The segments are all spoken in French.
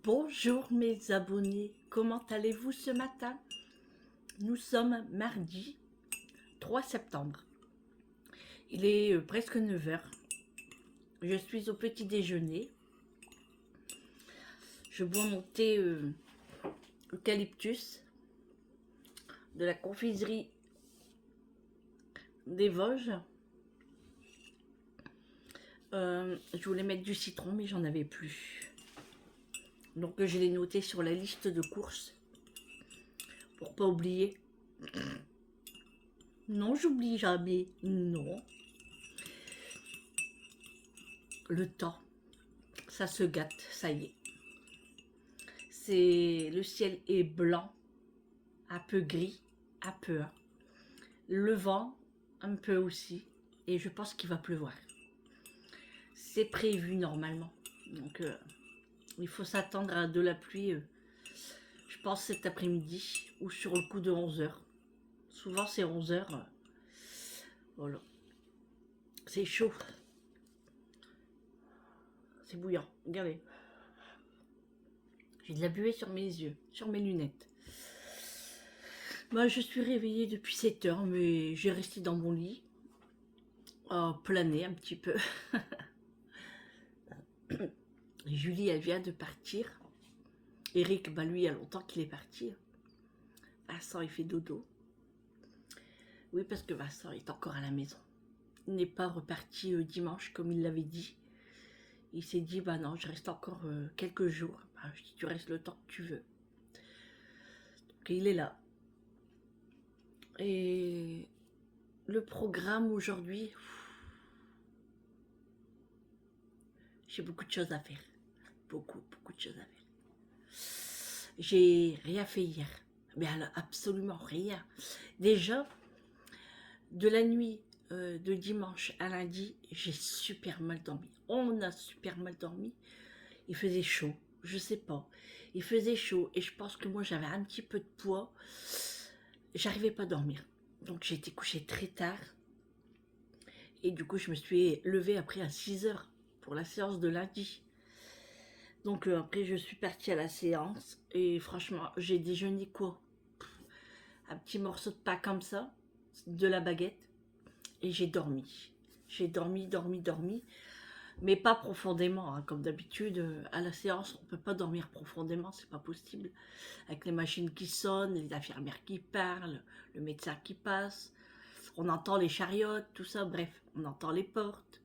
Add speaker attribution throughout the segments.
Speaker 1: Bonjour mes abonnés, comment allez-vous ce matin? Nous sommes mardi 3 septembre. Il est presque 9 heures. Je suis au petit déjeuner. Je bois mon thé eucalyptus de la confiserie des Vosges. Je voulais mettre du citron mais j'en avais plus. Donc je l'ai noté sur la liste de courses pour pas oublier. Non, j'oublie jamais. Non. Le temps, ça se gâte, ça y est. Le ciel est blanc, un peu gris, un peu. Hein. Le vent, un peu aussi. Et je pense qu'il va pleuvoir. C'est prévu normalement. Donc, il faut s'attendre à de la pluie, je pense cet après-midi ou sur le coup de 11 heures. Souvent, c'est 11 heures. Voilà. C'est chaud. C'est bouillant. Regardez. J'ai de la buée sur mes yeux, sur mes lunettes. Bah, je suis réveillée depuis 7 heures, mais j'ai resté dans mon lit, planer un petit peu. Julie, elle vient de partir. Eric, bah lui, il y a longtemps qu'il est parti. Vincent, il fait dodo. Oui, parce que Vincent est encore à la maison. Il n'est pas reparti dimanche, comme il l'avait dit. Il s'est dit, bah non, je reste encore quelques jours. Bah, je dis, tu restes le temps que tu veux. Donc, il est là. Et le programme aujourd'hui, j'ai beaucoup de choses à faire. Beaucoup de choses à faire. J'ai rien fait hier. Mais alors, absolument rien. Déjà, de la nuit de dimanche à lundi, j'ai super mal dormi. On a super mal dormi. Il faisait chaud, je sais pas. Il faisait chaud et je pense que moi j'avais un petit peu de poids. J'arrivais pas à dormir. Donc j'ai été couchée très tard. Et du coup je me suis levée après à 6 heures pour la séance de lundi. Donc après je suis partie à la séance. Et franchement j'ai déjeuné quoi? Un petit morceau de pain comme ça, de la baguette. Et j'ai dormi. J'ai dormi. Mais pas profondément, hein. Comme d'habitude, à la séance, on ne peut pas dormir profondément, c'est pas possible. Avec les machines qui sonnent, les infirmières qui parlent, le médecin qui passe, on entend les chariotes, tout ça, bref, on entend les portes.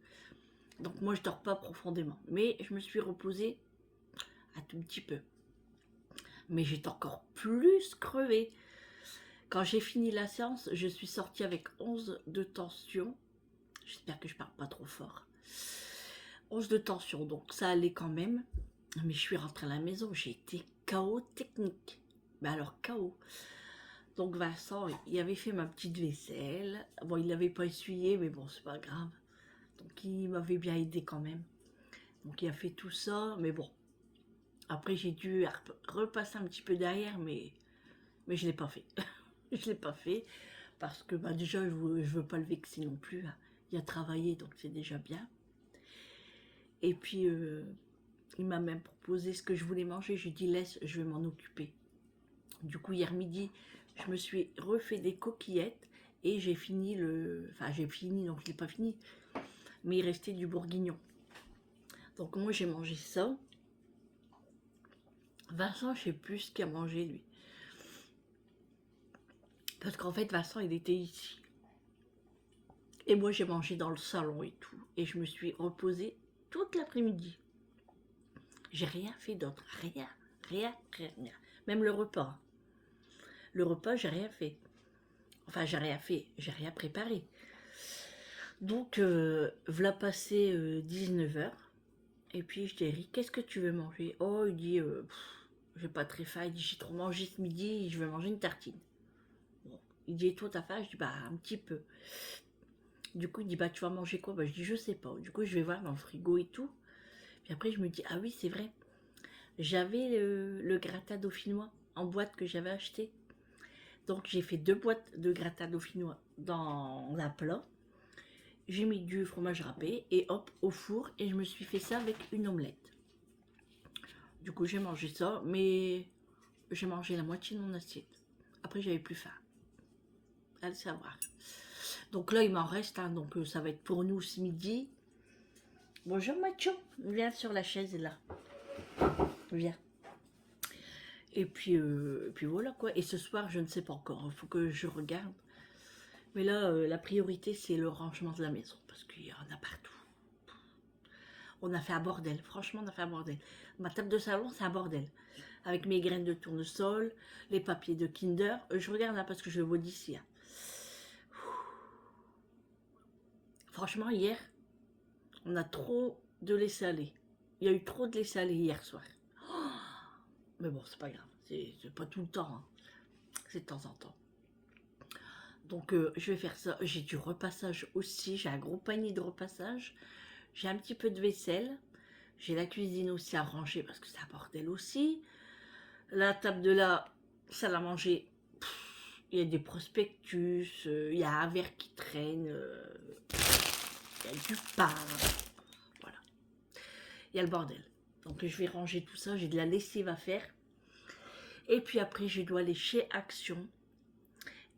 Speaker 1: Donc moi, je dors pas profondément. Mais je me suis reposée un tout petit peu. Mais j'étais encore plus crevée. Quand j'ai fini la séance, je suis sortie avec 11 de tension. J'espère que je parle pas trop fort. 11 de tension, donc ça allait quand même. Mais je suis rentrée à la maison, j'ai été KO technique. Mais alors KO. Donc Vincent, il avait fait ma petite vaisselle. Bon, il l'avait pas essuyé, mais bon, c'est pas grave. Donc il m'avait bien aidé quand même. Donc il a fait tout ça, mais bon. Après j'ai dû repasser un petit peu derrière, mais je l'ai pas fait. Je l'ai pas fait parce que bah, déjà je veux pas le vexer non plus. Hein. Il a travaillé, donc c'est déjà bien. Et puis il m'a même proposé ce que je voulais manger. Je lui ai dit laisse, je vais m'en occuper. Du coup hier midi, je me suis refait des coquillettes et j'ai fini enfin j'ai fini, donc je l'ai pas fini, mais il restait du bourguignon. Donc moi j'ai mangé ça. Vincent, je sais plus ce qu'il a mangé lui. Parce qu'en fait Vincent il était ici. Et moi j'ai mangé dans le salon et tout. Et je me suis reposée toute l'après-midi. J'ai rien fait d'autre. Rien. Même le repas. Le repas, j'ai rien fait. Enfin, j'ai rien fait. J'ai rien préparé. Donc, voilà passé 19 h. Et puis, je dis, Eric, qu'est-ce que tu veux manger? Oh, il dit, j'ai pas très faim. Il dit, j'ai trop mangé ce midi, je vais manger une tartine. Bon. Il dit, et toi, t'as faim? Je dis, bah, un petit peu. Du coup, il dit, bah, tu vas manger quoi? Bah, je dis, je sais pas. Du coup, je vais voir dans le frigo et tout. Puis après, je me dis, ah oui, c'est vrai. J'avais le gratin dauphinois en boîte que j'avais acheté. Donc, j'ai fait 2 boîtes de gratin dauphinois dans un plat. J'ai mis du fromage râpé et hop, au four. Et je me suis fait ça avec une omelette. Du coup, j'ai mangé ça, mais j'ai mangé la moitié de mon assiette. Après, j'avais plus faim. À le savoir. Donc là, il m'en reste, hein, donc ça va être pour nous ce midi. Bonjour Macho, viens sur la chaise là. Viens. Et puis voilà quoi. Et ce soir, je ne sais pas encore, il faut que je regarde. Mais là, la priorité, c'est le rangement de la maison, parce qu'il y en a partout. On a fait un bordel, franchement, on a fait un bordel. Ma table de salon, c'est un bordel. Avec mes graines de tournesol, les papiers de Kinder. Je regarde là parce que je le vois d'ici. Hein. Franchement, hier, on a trop de laisser aller. Il y a eu trop de laisser aller hier soir. Mais bon, c'est pas grave. C'est pas tout le temps. Hein. C'est de temps en temps. Donc, je vais faire ça. J'ai du repassage aussi. J'ai un gros panier de repassage. J'ai un petit peu de vaisselle. J'ai la cuisine aussi à ranger parce que c'est un bordel aussi. La table de là, salle à manger. Il y a des prospectus. Il y a un verre qui traîne. Il y a du pain. Voilà. Il y a le bordel. Donc, je vais ranger tout ça. J'ai de la lessive à faire. Et puis après, je dois aller chez Action.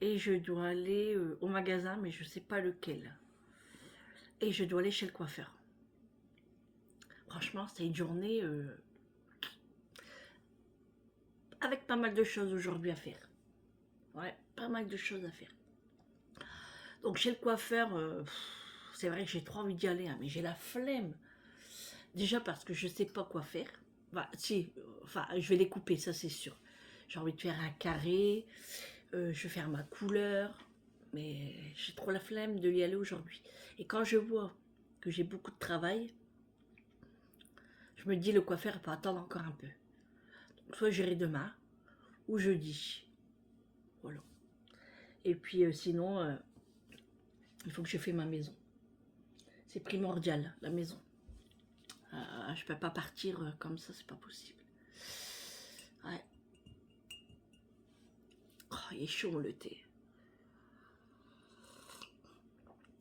Speaker 1: Et je dois aller au magasin, mais je ne sais pas lequel. Et je dois aller chez le coiffeur. Franchement, c'est une journée avec pas mal de choses aujourd'hui à faire. Ouais, pas mal de choses à faire. Donc chez le coiffeur, c'est vrai que j'ai trop envie d'y aller, hein, mais j'ai la flemme. Déjà parce que je ne sais pas quoi faire. Bah, si, enfin, je vais les couper, ça c'est sûr. J'ai envie de faire un carré, je vais faire ma couleur, mais j'ai trop la flemme de y aller aujourd'hui. Et quand je vois que j'ai beaucoup de travail, je me dis le coiffeur peut attendre encore un peu. Donc, soit j'irai demain ou jeudi. Voilà. Et puis sinon, il faut que je fasse ma maison. C'est primordial, la maison. Je peux pas partir comme ça, c'est pas possible. Ouais. Oh, il est chaud le thé.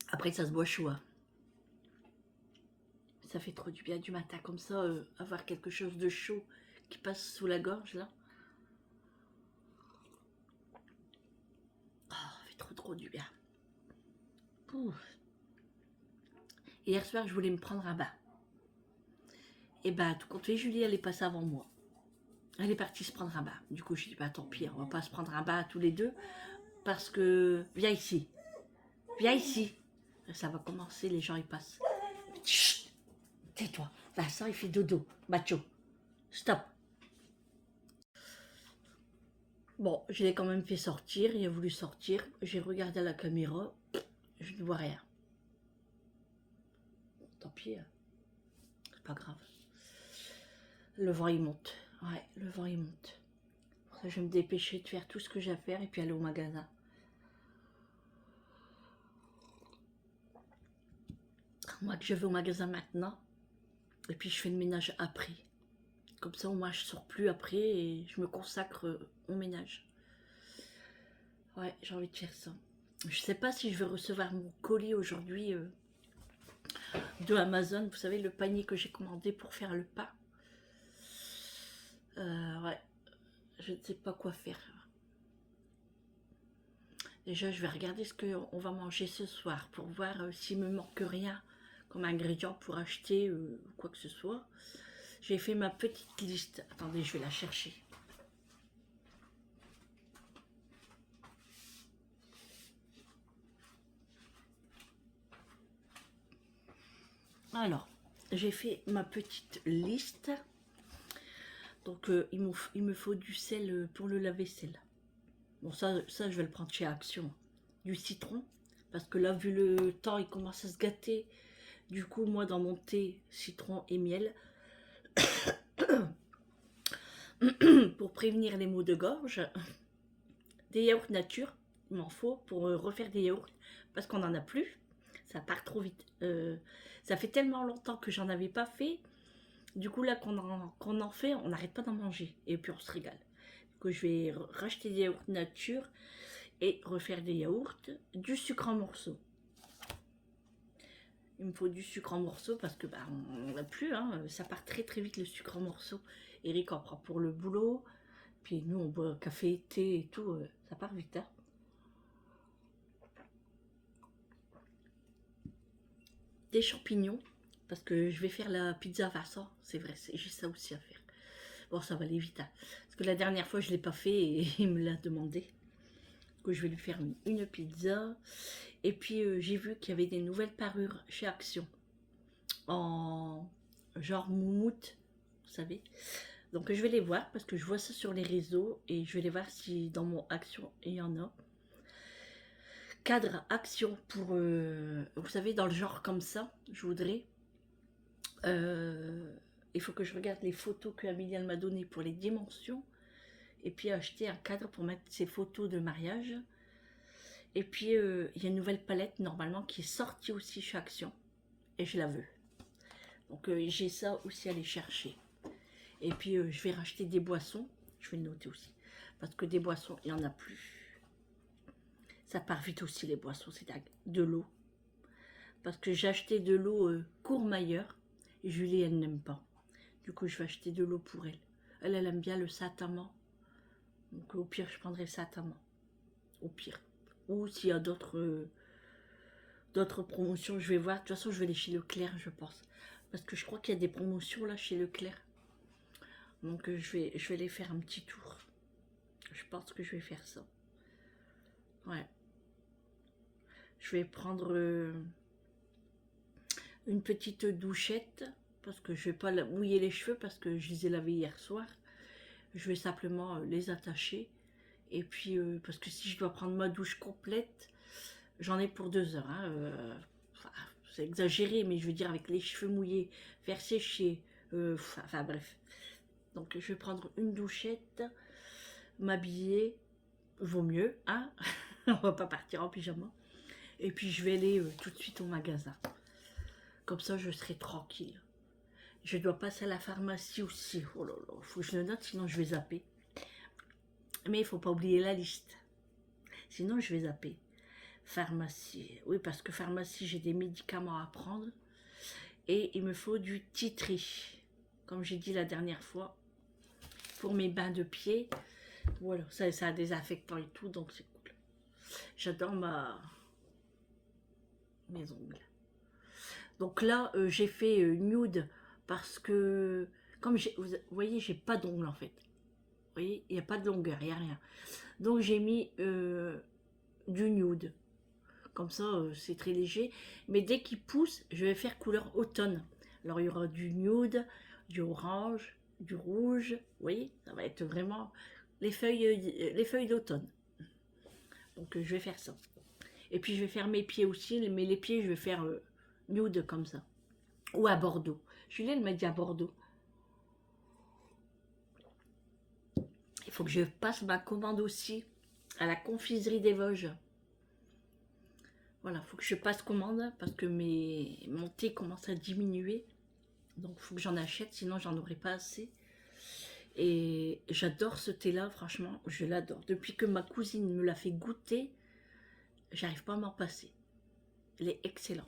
Speaker 1: Après, ça se boit chaud. Hein. Ça fait trop du bien du matin comme ça, avoir quelque chose de chaud qui passe sous la gorge là. Oh, ça fait trop du bien. Ouh. Hier soir, je voulais me prendre un bain. Et ben, tout compte fait, Julie, elle est passée avant moi. Elle est partie se prendre un bain. Du coup, je dis, bah tant pis, on va pas se prendre un bain tous les deux. Parce que, viens ici. Viens ici. Ça va commencer, les gens, ils passent. Chut, tais-toi. Vincent, il fait dodo. Macho. Stop. Bon, je l'ai quand même fait sortir. Il a voulu sortir. J'ai regardé à la caméra. Je ne vois rien. Tant pis. C'est pas grave. Le vent, il monte. Ouais, le vent, il monte. Pour ça, je vais me dépêcher de faire tout ce que j'ai à faire et puis aller au magasin. Moi, que je vais au magasin maintenant. Et puis, je fais le ménage après. Comme ça, au moins, je sors plus après et je me consacre au ménage. Ouais, j'ai envie de faire ça. Je sais pas si je vais recevoir mon colis aujourd'hui de Amazon. Vous savez, le panier que j'ai commandé pour faire le pain. Ouais, je ne sais pas quoi faire. Déjà, je vais regarder ce qu'on va manger ce soir pour voir s'il me manque rien comme ingrédient pour acheter ou quoi que ce soit. J'ai fait ma petite liste. Attendez, je vais la chercher. Alors, j'ai fait ma petite liste. Donc, il me faut du sel pour le lave-vaisselle. Bon, ça, je vais le prendre chez Action. Du citron, parce que là, vu le temps, il commence à se gâter. Du coup, moi, dans mon thé, citron et miel, pour prévenir les maux de gorge, des yaourts nature, il m'en faut pour refaire des yaourts, parce qu'on n'en a plus. Ça part trop vite. Ça fait tellement longtemps que j'en avais pas fait. Du coup, là, qu'on en fait, on n'arrête pas d'en manger. Et puis, on se régale. Du coup, je vais racheter des yaourts nature et refaire des yaourts, du sucre en morceaux. Il me faut du sucre en morceaux parce que bah, on n'a plus, hein, ça part très vite le sucre en morceaux. Eric en prend pour le boulot. Puis nous, on boit café, thé et tout. Ça part vite, hein. Des champignons, parce que je vais faire la pizza Vincent. C'est vrai, j'ai ça aussi à faire. Bon, ça va aller vite, hein. Parce que la dernière fois, je ne l'ai pas fait et il me l'a demandé. Que je vais lui faire une pizza. Et puis, j'ai vu qu'il y avait des nouvelles parures chez Action. En genre moumoute, vous savez. Donc je vais les voir parce que je vois ça sur les réseaux et je vais les voir si dans mon Action il y en a. Cadre Action pour, vous savez, dans le genre comme ça, je voudrais. Il faut que je regarde les photos que Améliane m'a données pour les dimensions. Et puis acheter un cadre pour mettre ces photos de mariage. Et puis il y a une nouvelle palette normalement qui est sortie aussi chez Action. Et je la veux. Donc j'ai ça aussi à aller chercher. Et puis je vais racheter des boissons. Je vais le noter aussi. Parce que des boissons, il n'y en a plus. Ça part vite aussi les boissons, c'est de l'eau. Parce que j'ai acheté de l'eau Courmayeur. Et Julie, elle n'aime pas. Du coup, je vais acheter de l'eau pour elle. Elle aime bien le Satamand. Donc au pire, je prendrai le Satamand. Au pire. Ou s'il y a d'autres promotions, je vais voir. De toute façon, je vais aller chez Leclerc, je pense. Parce que je crois qu'il y a des promotions là chez Leclerc. Donc je vais aller faire un petit tour. Je pense que je vais faire ça. Ouais. Je vais prendre une petite douchette. Parce que je vais pas mouiller les cheveux. Parce que je les ai lavés hier soir. Je vais simplement les attacher. Et puis, parce que si je dois prendre ma douche complète, j'en ai pour 2 heures. Hein, c'est exagéré, mais je veux dire avec les cheveux mouillés, faire sécher. Enfin bref. Donc je vais prendre une douchette, m'habiller, vaut mieux, hein. On va pas partir en pyjama. Et puis je vais aller tout de suite au magasin. Comme ça, je serai tranquille. Je dois passer à la pharmacie aussi. Oh là là, faut que je le note, sinon je vais zapper. Mais il faut pas oublier la liste. Sinon, je vais zapper. Pharmacie. Oui, parce que pharmacie, j'ai des médicaments à prendre. Et il me faut du titri. Comme j'ai dit la dernière fois. Pour mes bains de pied. Voilà, ça a des désinfectant et tout, donc c'est cool. J'adore mes ongles. Donc là, j'ai fait nude parce que, comme vous voyez, j'ai pas d'ongles en fait. Vous voyez, il n'y a pas de longueur, il n'y a rien. Donc j'ai mis du nude. Comme ça, c'est très léger. Mais dès qu'il pousse, je vais faire couleur automne. Alors il y aura du nude, du orange, du rouge. Vous voyez, ça va être vraiment les feuilles d'automne. Donc je vais faire ça. Et puis je vais faire mes pieds aussi, mais les pieds je vais faire nude comme ça. Ou à Bordeaux. Julie elle m'a dit à Bordeaux. Il faut que je passe ma commande aussi à la confiserie des Vosges. Voilà, il faut que je passe commande parce que mon thé commence à diminuer. Donc il faut que j'en achète, sinon j'en aurai pas assez. Et j'adore ce thé là, franchement, je l'adore. Depuis que ma cousine me l'a fait goûter, j'arrive pas à m'en passer. Il est excellent.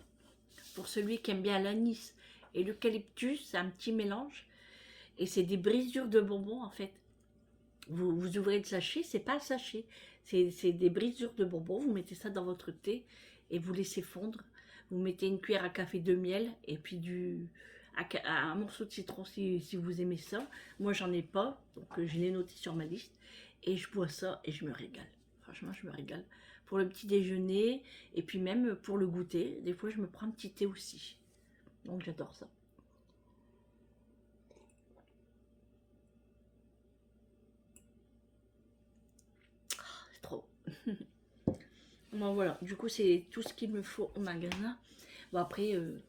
Speaker 1: Pour celui qui aime bien l'anis et l'eucalyptus, c'est un petit mélange. Et c'est des brisures de bonbons en fait. Vous ouvrez le sachet, c'est pas un sachet. C'est des brisures de bonbons. Vous mettez ça dans votre thé et vous laissez fondre. Vous mettez une cuillère à café de miel et puis un morceau de citron si vous aimez ça. Moi j'en ai pas, donc je l'ai noté sur ma liste. Et je bois ça et je me régale. Franchement, je me régale. Pour le petit déjeuner et puis même pour le goûter. Des fois, je me prends un petit thé aussi. Donc j'adore ça. C'est trop. Bon voilà, du coup c'est tout ce qu'il me faut au magasin. Bon après, il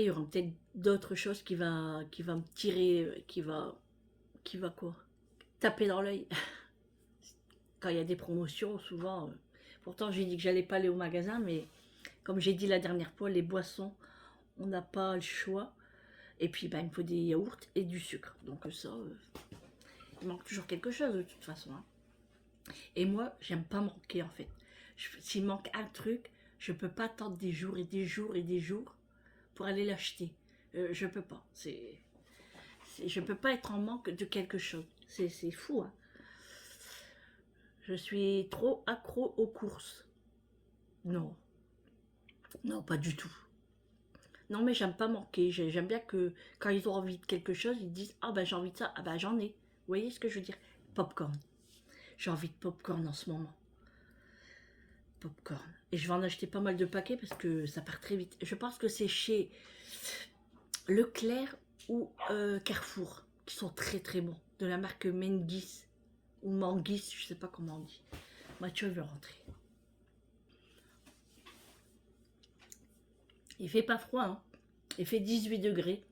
Speaker 1: y aura peut-être d'autres choses qui va me tirer, qui va quoi, taper dans l'œil. Quand il y a des promotions, souvent, pourtant j'ai dit que j'allais pas aller au magasin, mais comme j'ai dit la dernière fois, les boissons, on n'a pas le choix. Et puis ben, il me faut des yaourts et du sucre. Donc ça, il manque toujours quelque chose de toute façon. Hein. Et moi, j'aime pas manquer en fait. S'il manque un truc, je peux pas attendre des jours et des jours et des jours pour aller l'acheter. Je peux pas. Je ne peux pas être en manque de quelque chose. C'est fou, hein. Je suis trop accro aux courses. Non, non, pas du tout. Non, mais j'aime pas manquer. J'aime bien que quand ils ont envie de quelque chose, ils disent ah ben j'ai envie de ça, ah ben j'en ai. Vous voyez ce que je veux dire? Popcorn. J'ai envie de popcorn en ce moment. Popcorn. Et je vais en acheter pas mal de paquets parce que ça part très vite. Je pense que c'est chez Leclerc ou Carrefour qui sont très très bons. De la marque Mengis ou Manguis, je sais pas comment on dit. Mathieu veut rentrer. Il fait pas froid, hein. Il fait 18 degrés.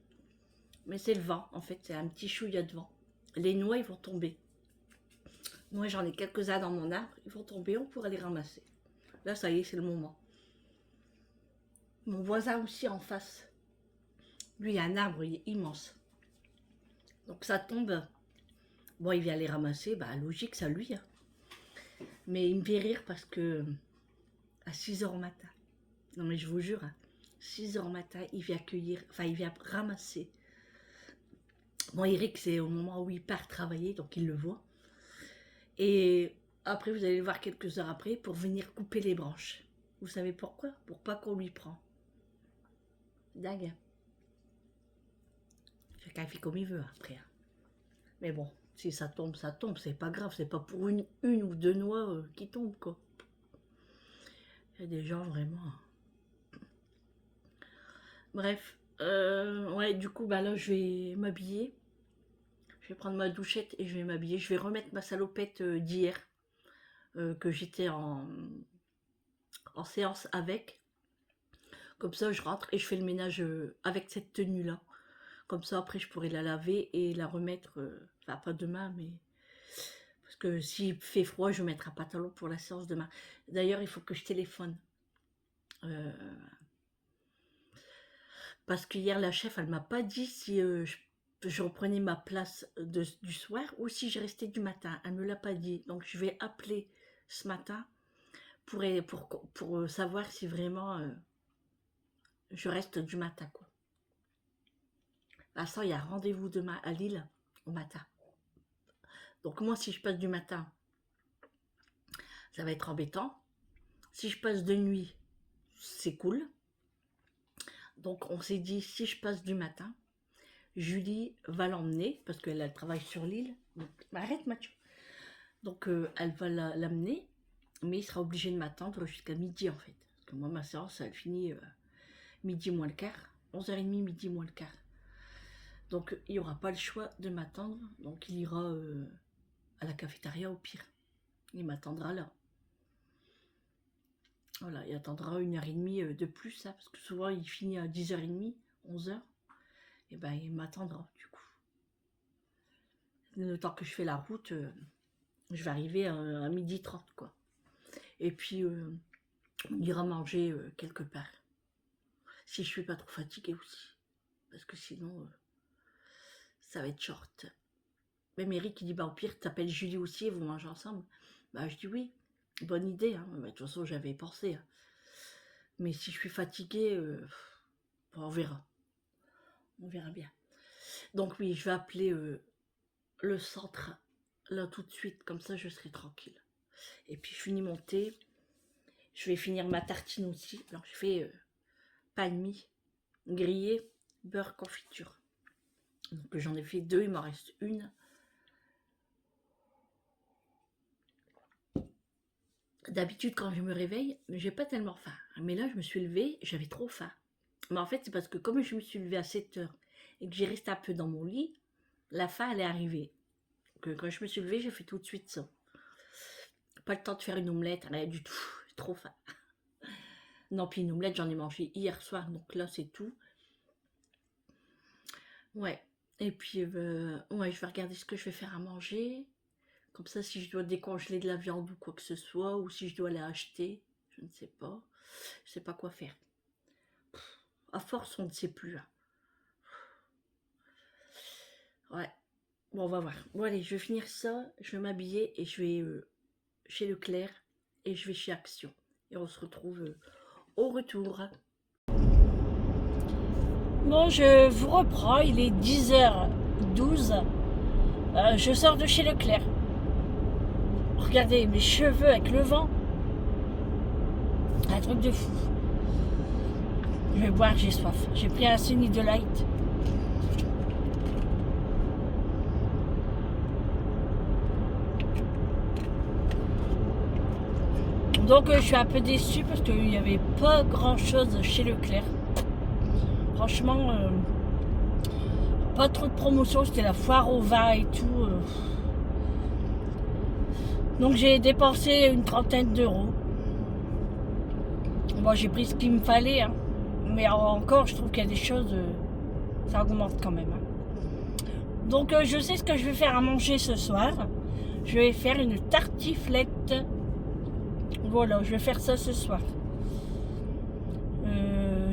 Speaker 1: Mais c'est le vent, en fait. C'est un petit chouïa de vent. Les noix, ils vont tomber. Moi, j'en ai quelques-uns dans mon arbre. Ils vont tomber, on pourra les ramasser. Là, ça y est, c'est le moment. Mon voisin aussi en face. Lui, il y a un arbre, il est immense. Donc ça tombe. Bon, il vient les ramasser. Bah, logique, ça lui. Hein. Mais il me fait rire parce que à 6 h matin. Non, mais je vous jure, hein, 6 h matin, il vient cueillir. Enfin, il vient ramasser. Bon, Eric, c'est au moment où il part travailler, donc il le voit. Et après, vous allez le voir quelques heures après pour venir couper les branches. Vous savez pourquoi? Pour pas qu'on lui prend. Dingue. Chacun fait comme il veut après. Hein. Mais bon, si ça tombe, c'est pas grave. C'est pas pour une ou deux noix qui tombent, quoi. Il y a des gens vraiment... Bref. Ouais, du coup, bah là, je vais m'habiller. Je vais prendre ma douchette et je vais m'habiller. Je vais remettre ma salopette d'hier. Que j'étais en séance avec. Comme ça, je rentre et je fais le ménage avec cette tenue-là. Comme ça, après, je pourrais la laver et la remettre, enfin, pas demain, mais... Parce que s'il fait froid, je vais mettre un pantalon pour la séance demain. D'ailleurs, il faut que je téléphone. Parce qu'hier, la chef, elle m'a pas dit si je reprenais ma place du soir ou si je restais du matin. Elle me l'a pas dit. Donc, je vais appeler ce matin pour savoir si vraiment je reste du matin, quoi. Vincent, il y a rendez-vous demain à Lille au matin. Donc moi, si je passe du matin, ça va être embêtant. Si je passe de nuit, c'est cool. Donc on s'est dit, si je passe du matin, Julie va l'emmener, parce qu'elle a le travail sur l'île. Arrête Mathieu. Donc elle va l'amener, mais il sera obligé de m'attendre jusqu'à midi en fait. Parce que moi, ma séance, elle finit midi moins le quart. 11h30, midi moins le quart. Donc il n'y aura pas le choix de m'attendre. Donc il ira à la cafétéria au pire. Il m'attendra là. Voilà, il attendra 1h30 de plus, hein, parce que souvent il finit à 10h30, 11h. Et ben il m'attendra du coup. Le temps que je fais la route, je vais arriver à 12h30 quoi. Et puis on ira manger quelque part. Si je suis pas trop fatiguée aussi. Parce que sinon, ça va être short. Même Eric il dit bah au pire t'appelles Julie aussi et vous mangez ensemble. Bah je dis oui, bonne idée. Hein. Bah, de toute façon j'avais pensé. Hein. Mais si je suis fatiguée, bon, on verra. On verra bien. Donc oui, je vais appeler le centre là tout de suite, comme ça je serai tranquille. Et puis je finis mon thé. Je vais finir ma tartine aussi. Alors je fais pain de mie grillé, beurre confiture. Donc j'en ai fait 2, il m'en reste une. D'habitude, quand je me réveille, j'ai pas tellement faim. Mais là, je me suis levée, j'avais trop faim. Mais en fait, c'est parce que comme je me suis levée à 7h et que j'ai resté un peu dans mon lit, la faim, elle est arrivée. Donc, quand je me suis levée, j'ai fait tout de suite ça. Pas le temps de faire une omelette, rien du tout. Trop faim. Non, puis une omelette, j'en ai mangé hier soir, donc là, c'est tout. Ouais. Et puis, ouais, je vais regarder ce que je vais faire à manger. Comme ça, si je dois décongeler de la viande ou quoi que ce soit, ou si je dois la acheter, je ne sais pas. Je ne sais pas quoi faire. À force, on ne sait plus. Hein. Ouais. Bon, on va voir. Bon, allez, je vais finir ça. Je vais m'habiller et je vais chez Leclerc et je vais chez Action. Et on se retrouve au retour. Bon, je vous reprends. Il est 10h 12, je sors de chez Leclerc. Regardez mes cheveux avec le vent. Un truc de fou. Je vais boire, j'ai soif. J'ai pris un Sunny Delight. Donc je suis un peu déçue parce qu'il n'y avait pas grand chose chez Leclerc. Franchement, pas trop de promotion, c'était la foire au vin et tout. Donc j'ai dépensé une trentaine d'euros. Bon, j'ai pris ce qu'il me fallait, hein. Mais encore, je trouve qu'il y a des choses, ça augmente quand même. Hein. Donc je sais ce que je vais faire à manger ce soir. Je vais faire une tartiflette. Voilà, je vais faire ça ce soir.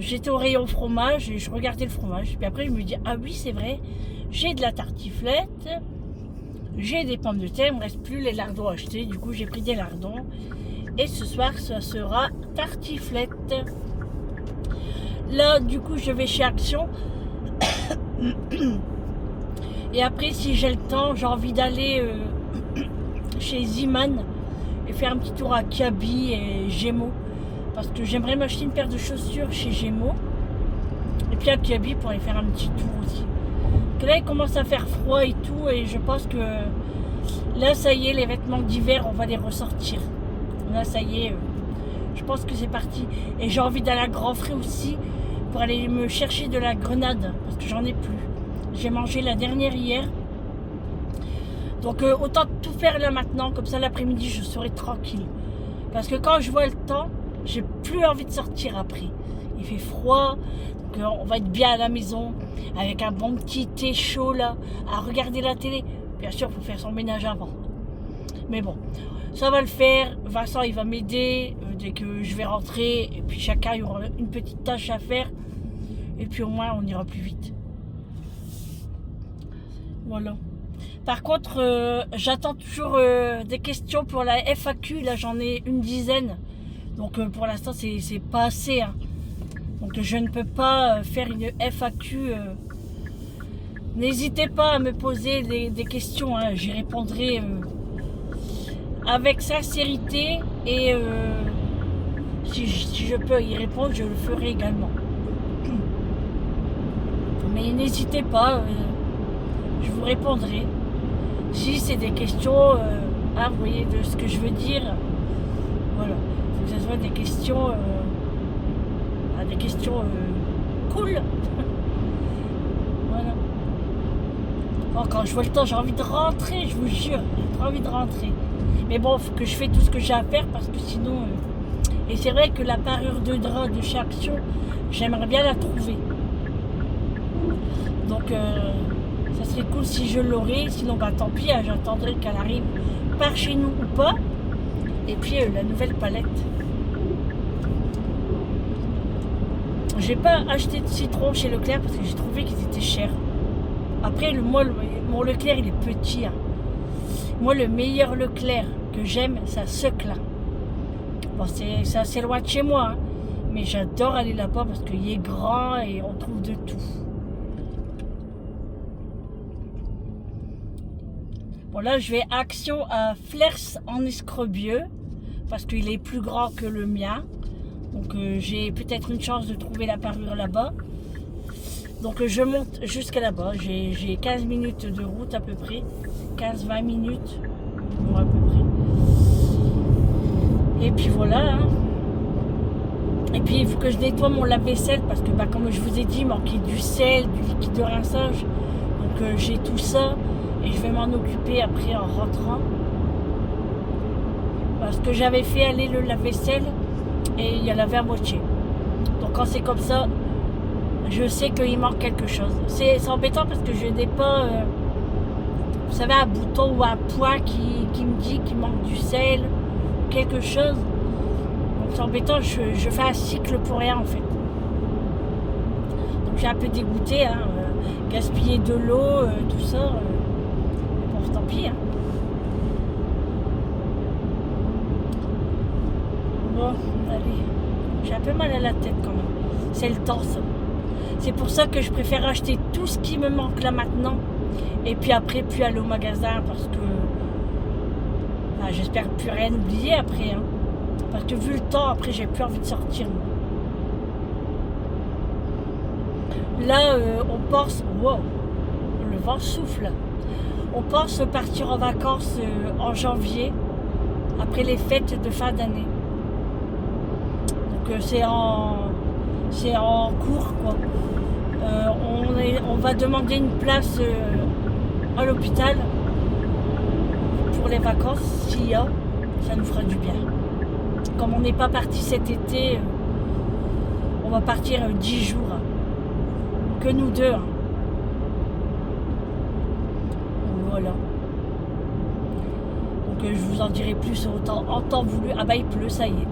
Speaker 1: J'étais au rayon fromage et je regardais le fromage. Puis après, je me dis, ah oui, c'est vrai, j'ai de la tartiflette, j'ai des pommes de terre, il ne me reste plus les lardons à acheter. Du coup, j'ai pris des lardons. Et ce soir, ça sera tartiflette. Là, du coup, je vais chez Action. Et après, si j'ai le temps, j'ai envie d'aller chez Ziman et faire un petit tour à Kaby et Gémeaux. Parce que j'aimerais m'acheter une paire de chaussures chez Gémeaux. Et puis à Kaby pour aller faire un petit tour aussi. Parce que là, il commence à faire froid et tout. Et je pense que là, ça y est, les vêtements d'hiver, on va les ressortir. Là, ça y est, je pense que c'est parti. Et j'ai envie d'aller à Grand Frais aussi pour aller me chercher de la grenade. Parce que j'en ai plus. J'ai mangé la dernière hier. Donc autant tout faire là maintenant. Comme ça, l'après-midi, je serai tranquille. Parce que quand je vois le temps, j'ai plus envie de sortir après. Il fait froid. Donc on va être bien à la maison. Avec un bon petit thé chaud là. À regarder la télé. Bien sûr, il faut faire son ménage avant. Mais bon. Ça va le faire. Vincent, il va m'aider dès que je vais rentrer. Et puis chacun, il y aura une petite tâche à faire. Et puis au moins, on ira plus vite. Voilà. Par contre, j'attends toujours des questions pour la FAQ. Là, j'en ai une dizaine. Donc pour l'instant, c'est pas assez. Hein. Donc je ne peux pas faire une FAQ. N'hésitez pas à me poser des questions. Hein. J'y répondrai avec sincérité et si je peux y répondre, je le ferai également. Mais n'hésitez pas, je vous répondrai. Si c'est des questions, vous voyez de ce que je veux dire, voilà, il faut que ce soit des questions, cool. Voilà. Bon, quand je vois le temps, j'ai envie de rentrer, je vous jure, j'ai trop envie de rentrer. Mais bon, il faut que je fais tout ce que j'ai à faire parce que sinon... Et c'est vrai que la parure de drap de chez Action, j'aimerais bien la trouver. Donc, ça serait cool si je l'aurais. Sinon, bah tant pis, hein, j'attendrai qu'elle arrive par chez nous ou pas. Et puis, la nouvelle palette. J'ai pas acheté de citron chez Leclerc parce que j'ai trouvé qu'ils étaient chers. Après, mon Leclerc, il est petit. Hein. Moi, le meilleur Leclerc que j'aime, c'est à Seclin. Bon, c'est assez loin de chez moi, hein, mais j'adore aller là-bas parce qu'il est grand et on trouve de tout. Bon, là, je vais à Action à Flers en Escrebieux parce qu'il est plus grand que le mien. Donc, j'ai peut-être une chance de trouver la parure là-bas. Donc, je monte jusqu'à là-bas. J'ai 15 minutes de route à peu près. 15-20 minutes, bon, à peu près. Et puis voilà. Hein. Et puis il faut que je nettoie mon lave-vaisselle parce que, comme je vous ai dit, il manquait du sel, du liquide de rinçage. Donc j'ai tout ça et je vais m'en occuper après en rentrant. Parce que j'avais fait aller le lave-vaisselle et il y en avait à moitié. Donc quand c'est comme ça, je sais qu'il manque quelque chose. C'est embêtant parce que je n'ai pas... vous savez, un bouton ou un point qui me dit qu'il manque du sel, quelque chose. Donc c'est embêtant, je fais un cycle pour rien en fait. Donc je suis un peu dégoûtée, hein, gaspiller de l'eau, tout ça. Bon, tant pis. Hein. Bon, allez. J'ai un peu mal à la tête quand même. C'est le temps ça. C'est pour ça que je préfère acheter tout ce qui me manque là maintenant.
Speaker 2: Et puis après, plus aller au magasin parce que j'espère plus rien oublier après. Hein. Parce que vu le temps, après, j'ai plus envie de sortir. Moi. Là, on pense... Wow, le vent souffle. On pense partir en vacances en janvier, après les fêtes de fin d'année. Donc c'est en cours, quoi. On va demander une place à l'hôpital pour les vacances, s'il y a, ça nous fera du bien. Comme on n'est pas parti cet été, on va partir 10 jours. Que nous deux. Hein. Voilà. Donc je vous en dirai plus en temps voulu. Ah bah il pleut, ça y est.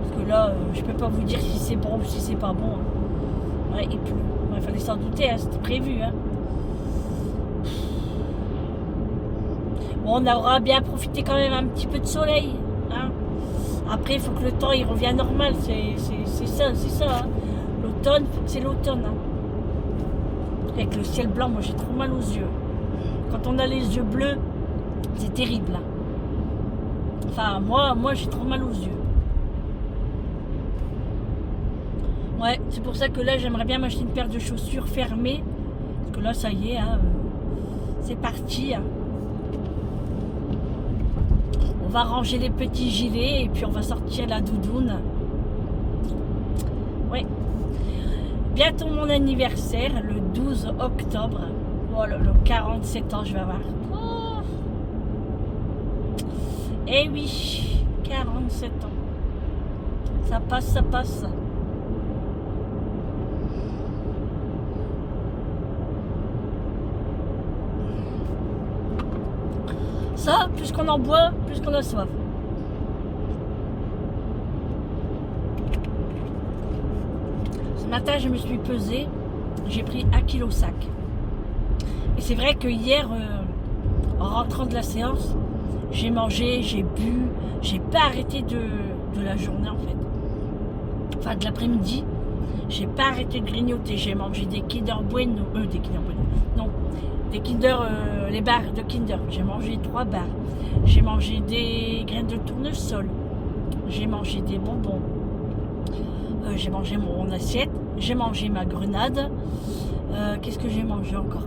Speaker 2: Parce que là, je peux pas vous dire si c'est bon ou si c'est pas bon. Hein. Ouais, il pleut. Il fallait s'en douter, hein, c'était prévu. Hein. Bon, on aura bien profité quand même un petit peu de soleil. Hein. Après, il faut que le temps il revienne normal. C'est ça. Hein. L'automne, c'est l'automne. Hein. Avec le ciel blanc, moi j'ai trop mal aux yeux. Quand on a les yeux bleus, c'est terrible. Hein. Enfin, moi j'ai trop mal aux yeux. Ouais, c'est pour ça que là, j'aimerais bien m'acheter une paire de chaussures fermées. Parce que là, ça y est, hein, c'est parti. Hein. On va ranger les petits gilets et puis on va sortir la doudoune. Ouais. Bientôt mon anniversaire, le 12 octobre. Oh là là, 47 ans je vais avoir. Oh. Eh oui, 47 ans. Ça passe, ça passe. Ça, plus qu'on en boit, plus qu'on a soif. Ce matin, je me suis pesée, j'ai pris 1,5 kg. Et c'est vrai que hier, en rentrant de la séance, j'ai mangé, j'ai bu, j'ai pas arrêté de la journée en fait. Enfin, de l'après-midi, j'ai pas arrêté de grignoter. J'ai mangé des Kinder Bueno, non, des Kinder, les barres de Kinder. J'ai mangé 3 barres. J'ai mangé des graines de tournesol. J'ai mangé des bonbons. J'ai mangé mon assiette. J'ai mangé ma grenade. Qu'est-ce que j'ai mangé encore?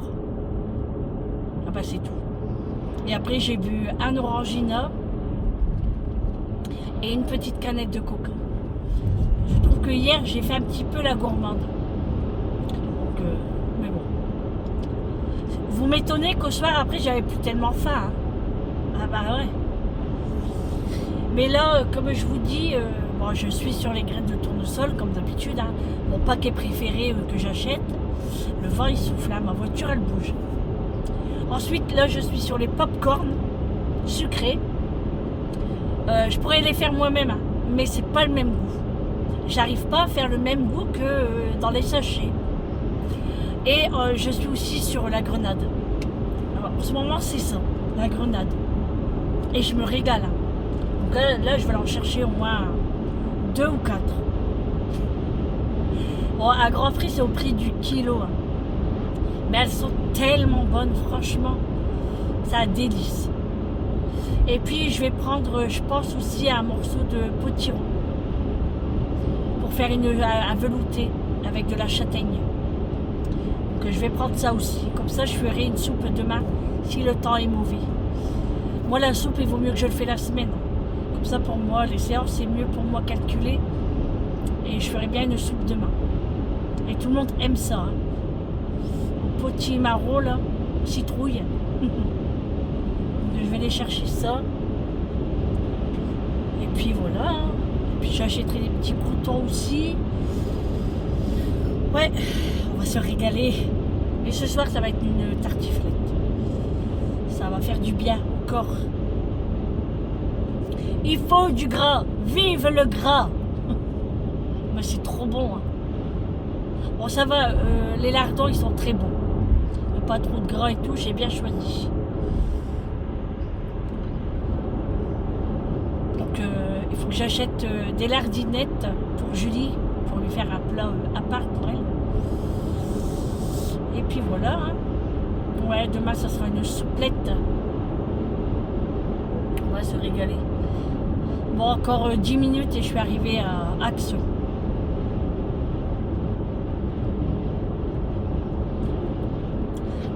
Speaker 2: Ah bah c'est tout. Et après j'ai bu un Orangina et une petite canette de coca. Je trouve que hier j'ai fait un petit peu la gourmande. Donc, mais bon. Vous m'étonnez qu'au soir après j'avais plus tellement faim. Hein. Ah bah ouais. Mais là, comme je vous dis, bon, je suis sur les graines de tournesol comme d'habitude. Hein. Mon paquet préféré que j'achète. Le vent il souffle, hein. Ma voiture elle bouge. Ensuite là je suis sur les pop-corn sucrés. Je pourrais les faire moi-même, hein, mais c'est pas le même goût. J'arrive pas à faire le même goût que dans les sachets. Et je suis aussi sur la grenade. Alors, en ce moment c'est ça, la grenade. Et je me régale. Donc là je vais en chercher au moins 2 ou 4. Bon, à Grand Prix c'est au prix du kilo. Hein. Mais elles sont tellement bonnes, franchement. C'est un délice. Et puis je vais prendre, je pense aussi un morceau de potiron. Pour faire un velouté avec de la châtaigne. Donc je vais prendre ça aussi. Comme ça je ferai une soupe demain si le temps est mauvais. Moi la soupe il vaut mieux que je le fais la semaine. Comme ça pour moi les séances c'est mieux pour moi calculer. Et je ferai bien une soupe demain. Et tout le monde aime ça. Hein. Potimarron là, citrouille. Je vais aller chercher ça. Et puis voilà. Et puis j'achèterai des petits croutons aussi. Ouais, on va se régaler. Mais ce soir ça va être une tartiflette. Ça va faire du bien au corps. Il faut du gras. Vive le gras. Mais c'est trop bon. Hein. Bon ça va, les lardons ils sont très bons. Pas trop de gras et tout, j'ai bien choisi. Donc il faut que j'achète des lardinettes pour Julie, pour lui faire un plat à part pour elle. Et puis voilà. Hein. Ouais, demain ça sera une souplette. On va se régaler. Bon, encore 10 minutes et je suis arrivée à Action.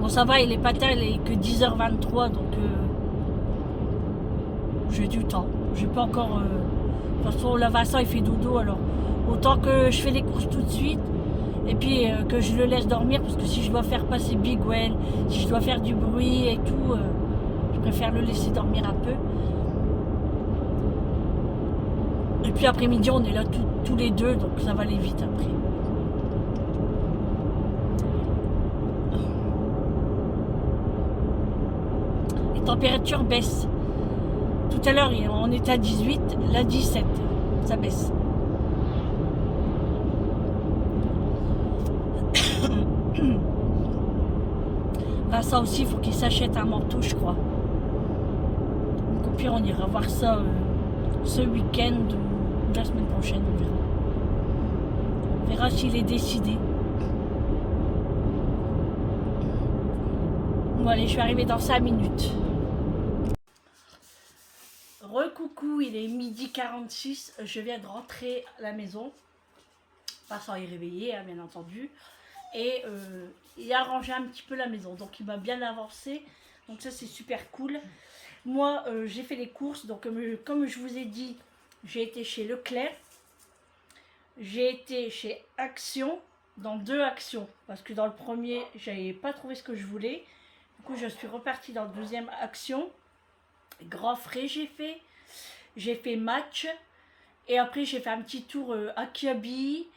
Speaker 2: Bon, ça va, il est pas tard, il est que 10h23, donc j'ai du temps. J'ai pas encore... de toute façon, là, Vincent, il fait dodo, alors autant que je fais les courses tout de suite, et puis que je le laisse dormir, parce que si je dois faire passer Big Well, si je dois faire du bruit et tout, je préfère le laisser dormir un peu. Et puis après-midi, on est là tous les deux, donc ça va aller vite après. Les températures baissent. Tout à l'heure, on était à 18, là 17. Ça baisse. Ça aussi, il faut qu'il s'achète un manteau, je crois. Donc au pire, on ira voir ça ce week-end ou la semaine prochaine, on verra. On verra s'il est décidé. Bon allez, je suis arrivée dans 5 minutes. Recoucou, il est 12h46, je viens de rentrer à la maison. Pas sans y réveiller, hein, bien entendu. Et il a rangé un petit peu la maison, donc il m'a bien avancé, donc ça c'est super cool. Moi j'ai fait les courses, donc comme je vous ai dit, j'ai été chez Leclerc, j'ai été chez Action, dans 2 Actions, parce que dans le premier j'avais pas trouvé ce que je voulais, du coup je suis repartie dans le deuxième Action. Grand Frais j'ai fait Match, et après j'ai fait un petit tour à Kiabi,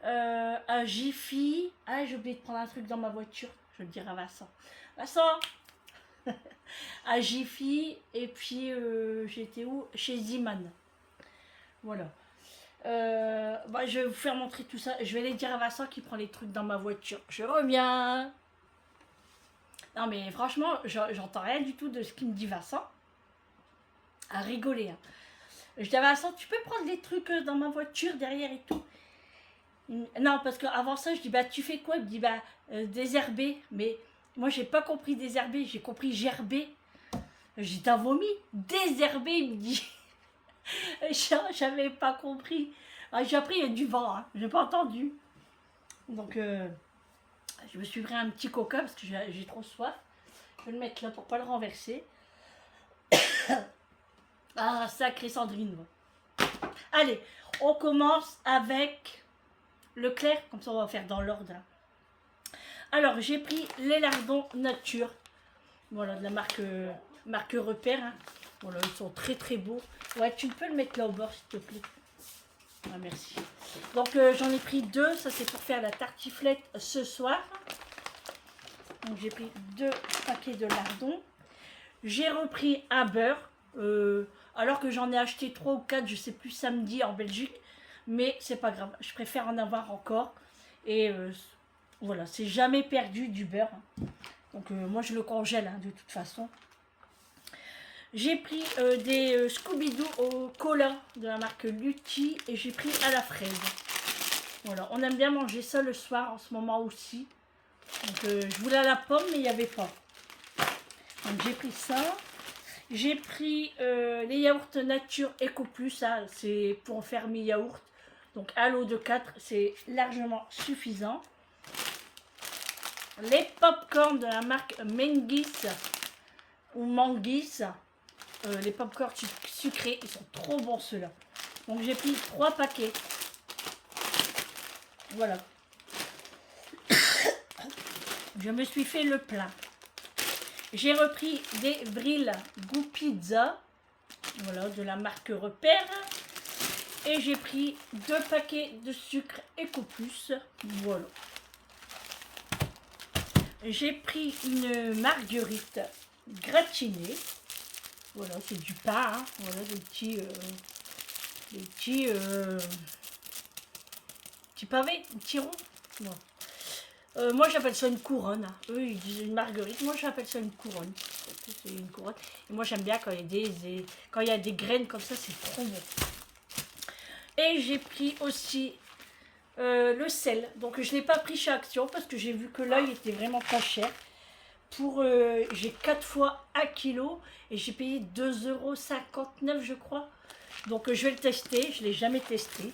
Speaker 2: à Jiffy. Ah, j'ai oublié de prendre un truc dans ma voiture, je vais le dire à Vincent. À Jiffy, et puis j'étais où? Chez Ziman. Voilà. Je vais vous faire montrer tout ça. Je vais aller dire à Vincent qui prend les trucs dans ma voiture. Je reviens. Non mais franchement, j'entends rien du tout de ce qu'il me dit Vincent. À rigoler. Hein. Je dis à Vincent, tu peux prendre les trucs dans ma voiture derrière et tout. Non, parce qu'avant ça, je dis, bah tu fais quoi? Il me dit, bah désherber. Mais moi, j'ai pas compris désherber, j'ai compris gerber. J'ai t'as vomi? Désherber, il me dit. J'avais pas compris. J'ai appris, il y a du vent, hein. J'ai pas entendu. Donc, je me suis pris un petit coca parce que j'ai trop soif. Je vais le mettre là pour pas le renverser. Ah, sacrée Sandrine. Allez, on commence avec Leclerc, comme ça on va faire dans l'ordre. Alors, j'ai pris les lardons nature. Voilà, de la marque Repère. Hein. Voilà, ils sont très très beaux. Ouais, tu peux le mettre là au bord, s'il te plaît. Ah, merci. Donc, j'en ai pris 2. Ça, c'est pour faire la tartiflette ce soir. Donc, j'ai pris 2 paquets de lardons. J'ai repris un beurre. Alors que j'en ai acheté 3 ou 4, je sais plus, samedi en Belgique. Mais c'est pas grave. Je préfère en avoir encore. Et voilà, c'est jamais perdu du beurre. Donc, moi, je le congèle hein, de toute façon. J'ai pris des Scooby-Doo au cola de la marque Lucky et j'ai pris à la fraise. Voilà, on aime bien manger ça le soir en ce moment aussi. Donc je voulais à la pomme mais il n'y avait pas. Donc j'ai pris ça. J'ai pris les yaourts nature Eco Plus, c'est pour faire mes yaourts. Donc un lot de 4, c'est largement suffisant. Les pop-corn de la marque Mengis ou Manguis. Les pop-corn sucrés, ils sont trop bons ceux-là. Donc j'ai pris 3 paquets. Voilà. Je me suis fait le plein. J'ai repris des Vril goût pizza. Voilà, de la marque Repère. Et j'ai pris 2 paquets de sucre Eco Plus. Voilà. J'ai pris une marguerite gratinée. Voilà, c'est du pain, hein. Voilà, des petits pavés, des petits ronds. Voilà. Moi, j'appelle ça une couronne. Hein. Eux, ils disent une marguerite. Moi, j'appelle ça une couronne. C'est une couronne. Et moi, j'aime bien quand il y a des graines comme ça, c'est trop bon. Et j'ai pris aussi le sel. Donc, je ne l'ai pas pris chez Action parce que j'ai vu que là, il était vraiment pas cher. j'ai 4 fois 1 kilo et j'ai payé 2,59 € je crois. Donc je vais le tester, je ne l'ai jamais testé.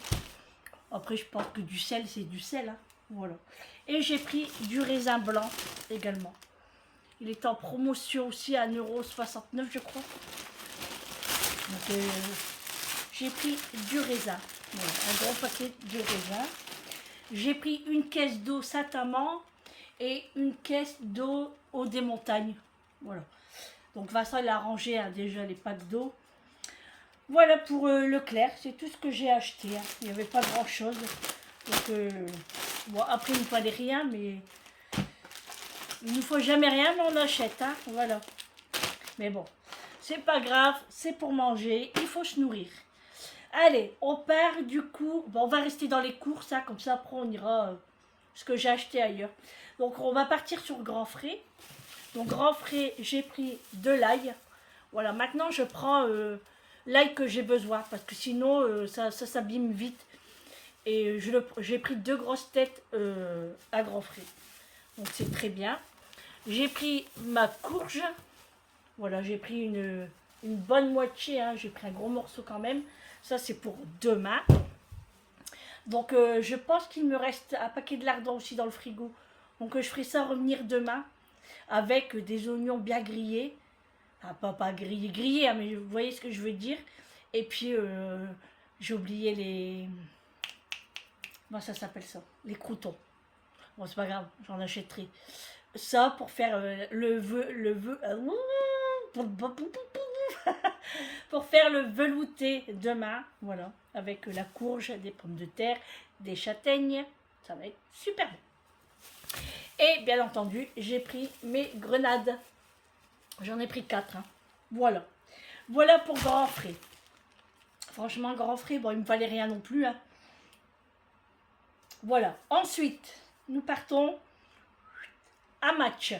Speaker 2: Après je pense que du sel c'est du sel. Hein. Voilà. Et j'ai pris du raisin blanc également. Il est en promotion aussi à 1,69 € je crois. Donc j'ai pris du raisin. Voilà, un gros paquet de raisin. J'ai pris une caisse d'eau Saint-Amand et une caisse d'eau Eau des Montagnes. Voilà. Donc Vincent il a rangé hein, déjà les packs d'eau. Voilà pour Leclerc, c'est tout ce que j'ai acheté. Hein. Il n'y avait pas grand chose. Donc bon, après il ne fallait rien, mais il ne nous faut jamais rien, mais on achète. Hein. Voilà. Mais bon, c'est pas grave, c'est pour manger, il faut se nourrir. Allez, on part du coup. Bon, on va rester dans les courses, hein, comme ça après on ira ce que j'ai acheté ailleurs. Donc on va partir sur Grand Frais. Donc Grand Frais, j'ai pris de l'ail. Voilà, maintenant je prends l'ail que j'ai besoin parce que sinon ça s'abîme vite. Et j'ai pris 2 grosses têtes à Grand Frais. Donc c'est très bien. J'ai pris ma courge. Voilà, j'ai pris une bonne moitié. Hein, j'ai pris un gros morceau quand même. Ça, c'est pour demain. Donc, je pense qu'il me reste un paquet de lardons aussi dans le frigo. Donc, je ferai ça revenir demain avec des oignons bien grillés. Enfin, pas grillés, hein, mais vous voyez ce que je veux dire. Et puis, j'ai oublié les... Comment ça s'appelle ça? Les croûtons. Bon, c'est pas grave, j'en achèterai. Ça, pour faire pour faire le velouté demain, voilà, avec la courge, des pommes de terre, des châtaignes, ça va être super bon. Et bien entendu, j'ai pris mes grenades. J'en ai pris 4. Hein. Voilà. Voilà pour Grand Frais. Franchement, Grand Frais, bon, il me fallait rien non plus. Hein. Voilà. Ensuite, nous partons à Match.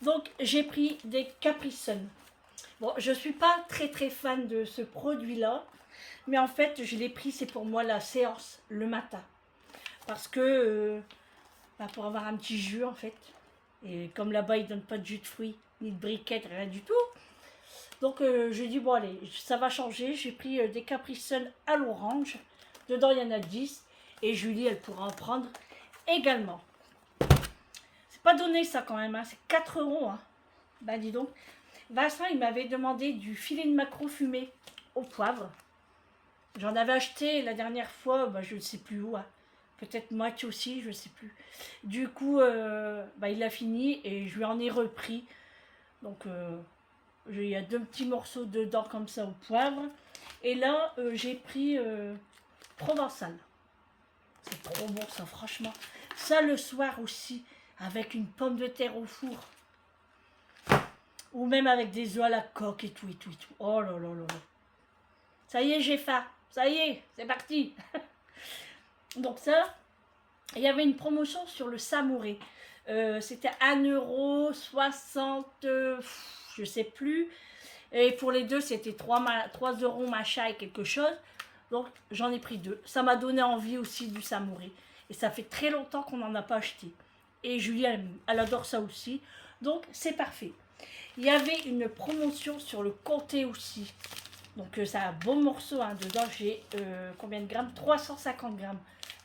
Speaker 2: Donc, j'ai pris des Capri Sun. Bon, je ne suis pas très fan de ce produit-là, mais en fait, je l'ai pris, c'est pour moi la séance le matin. Parce que, pour avoir un petit jus en fait, et comme là-bas, ils ne donnent pas de jus de fruits, ni de briquettes, rien du tout. Donc, je dis, bon allez, ça va changer. J'ai pris des Capri Sun à l'orange. Dedans, il y en a 10. Et Julie, elle pourra en prendre également. C'est pas donné ça quand même, hein. C'est 4 €. Hein. Ben dis donc. Vincent, il m'avait demandé du filet de maquereau fumé au poivre. J'en avais acheté la dernière fois, bah, je ne sais plus où. Hein. Peut-être moitié aussi, je ne sais plus. Du coup, il a fini et je lui en ai repris. Donc, il y a 2 petits morceaux dedans comme ça au poivre. Et là, j'ai pris provençal. C'est trop bon ça, franchement. Ça, le soir aussi, avec une pomme de terre au four. Ou même avec des œufs à la coque et tout, et tout, et tout. Oh là là là là. Ça y est, j'ai faim. Ça y est, c'est parti. Donc ça, il y avait une promotion sur le samouré. C'était 1,60 €, je sais plus. Et pour les deux, c'était 3 € machin et quelque chose. Donc j'en ai pris 2. Ça m'a donné envie aussi du samouré. Et ça fait très longtemps qu'on n'en a pas acheté. Et Julie, elle adore ça aussi. Donc c'est parfait. Il y avait une promotion sur le comté aussi. Donc c'est un beau morceau. Hein. Dedans j'ai combien de grammes? 350 grammes.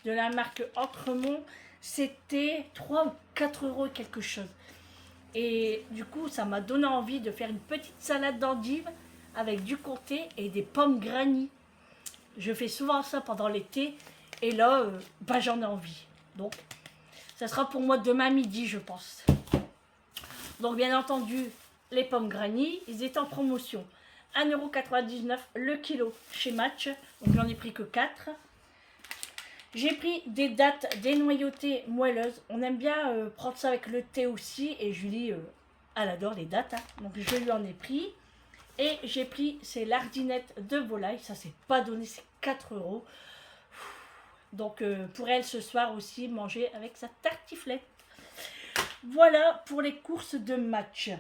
Speaker 2: De la marque Entremont. C'était 3 ou 4 € quelque chose. Et du coup ça m'a donné envie de faire une petite salade d'endives avec du comté et des pommes granny. Je fais souvent ça pendant l'été. Et là, j'en ai envie. Donc ça sera pour moi demain midi je pense. Donc bien entendu, les pommes granny, ils étaient en promotion. 1,99 € le kilo chez Match. Donc j'en ai pris que 4. J'ai pris des dattes dénoyautées moelleuses. On aime bien prendre ça avec le thé aussi. Et Julie, elle adore les dattes. Hein. Donc je lui en ai pris. Et j'ai pris ces lardinettes de volaille. Ça, c'est pas donné, c'est 4 €. Donc pour elle, ce soir aussi, manger avec sa tartiflette. Voilà pour les courses de Match.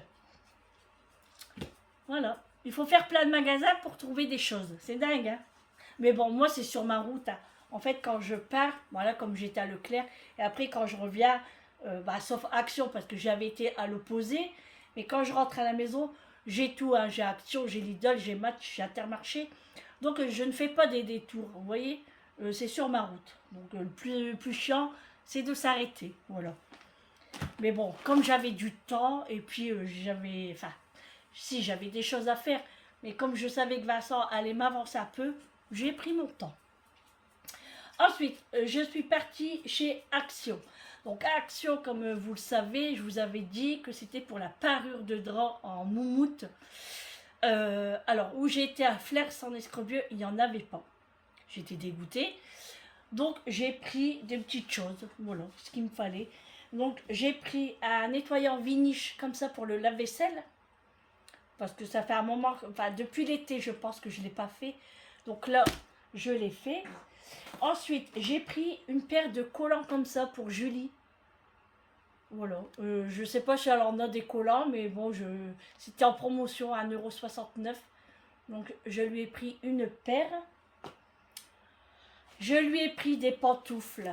Speaker 2: Voilà. Il faut faire plein de magasins pour trouver des choses. C'est dingue, hein. Mais bon, moi, c'est sur ma route. Hein. En fait, quand je pars, voilà, comme j'étais à Leclerc, et après, quand je reviens, sauf Action parce que j'avais été à l'opposé. Mais quand je rentre à la maison, j'ai tout, hein. J'ai Action, j'ai Lidl, j'ai Match, j'ai Intermarché. Donc je ne fais pas des détours, vous voyez. C'est sur ma route. Donc le plus chiant, c'est de s'arrêter. Voilà. Mais bon, comme j'avais du temps, et puis enfin, si j'avais des choses à faire, mais comme je savais que Vincent allait m'avancer un peu, j'ai pris mon temps. Ensuite, je suis partie chez Action. Donc Action, comme vous le savez, je vous avais dit que c'était pour la parure de drap en moumoute. Alors, où j'étais à Flers en Escrobieux, il n'y en avait pas. J'étais dégoûtée. Donc, j'ai pris des petites choses. Voilà, ce qu'il me fallait. Donc, j'ai pris un nettoyant viniche comme ça pour le lave-vaisselle. Parce que ça fait un moment, enfin, depuis l'été, je pense que je ne l'ai pas fait. Donc là, je l'ai fait. Ensuite, j'ai pris une paire de collants comme ça pour Julie. Voilà. Je ne sais pas si elle en a des collants, mais bon, c'était en promotion à 1,69 €. Donc, je lui ai pris une paire. Je lui ai pris des pantoufles.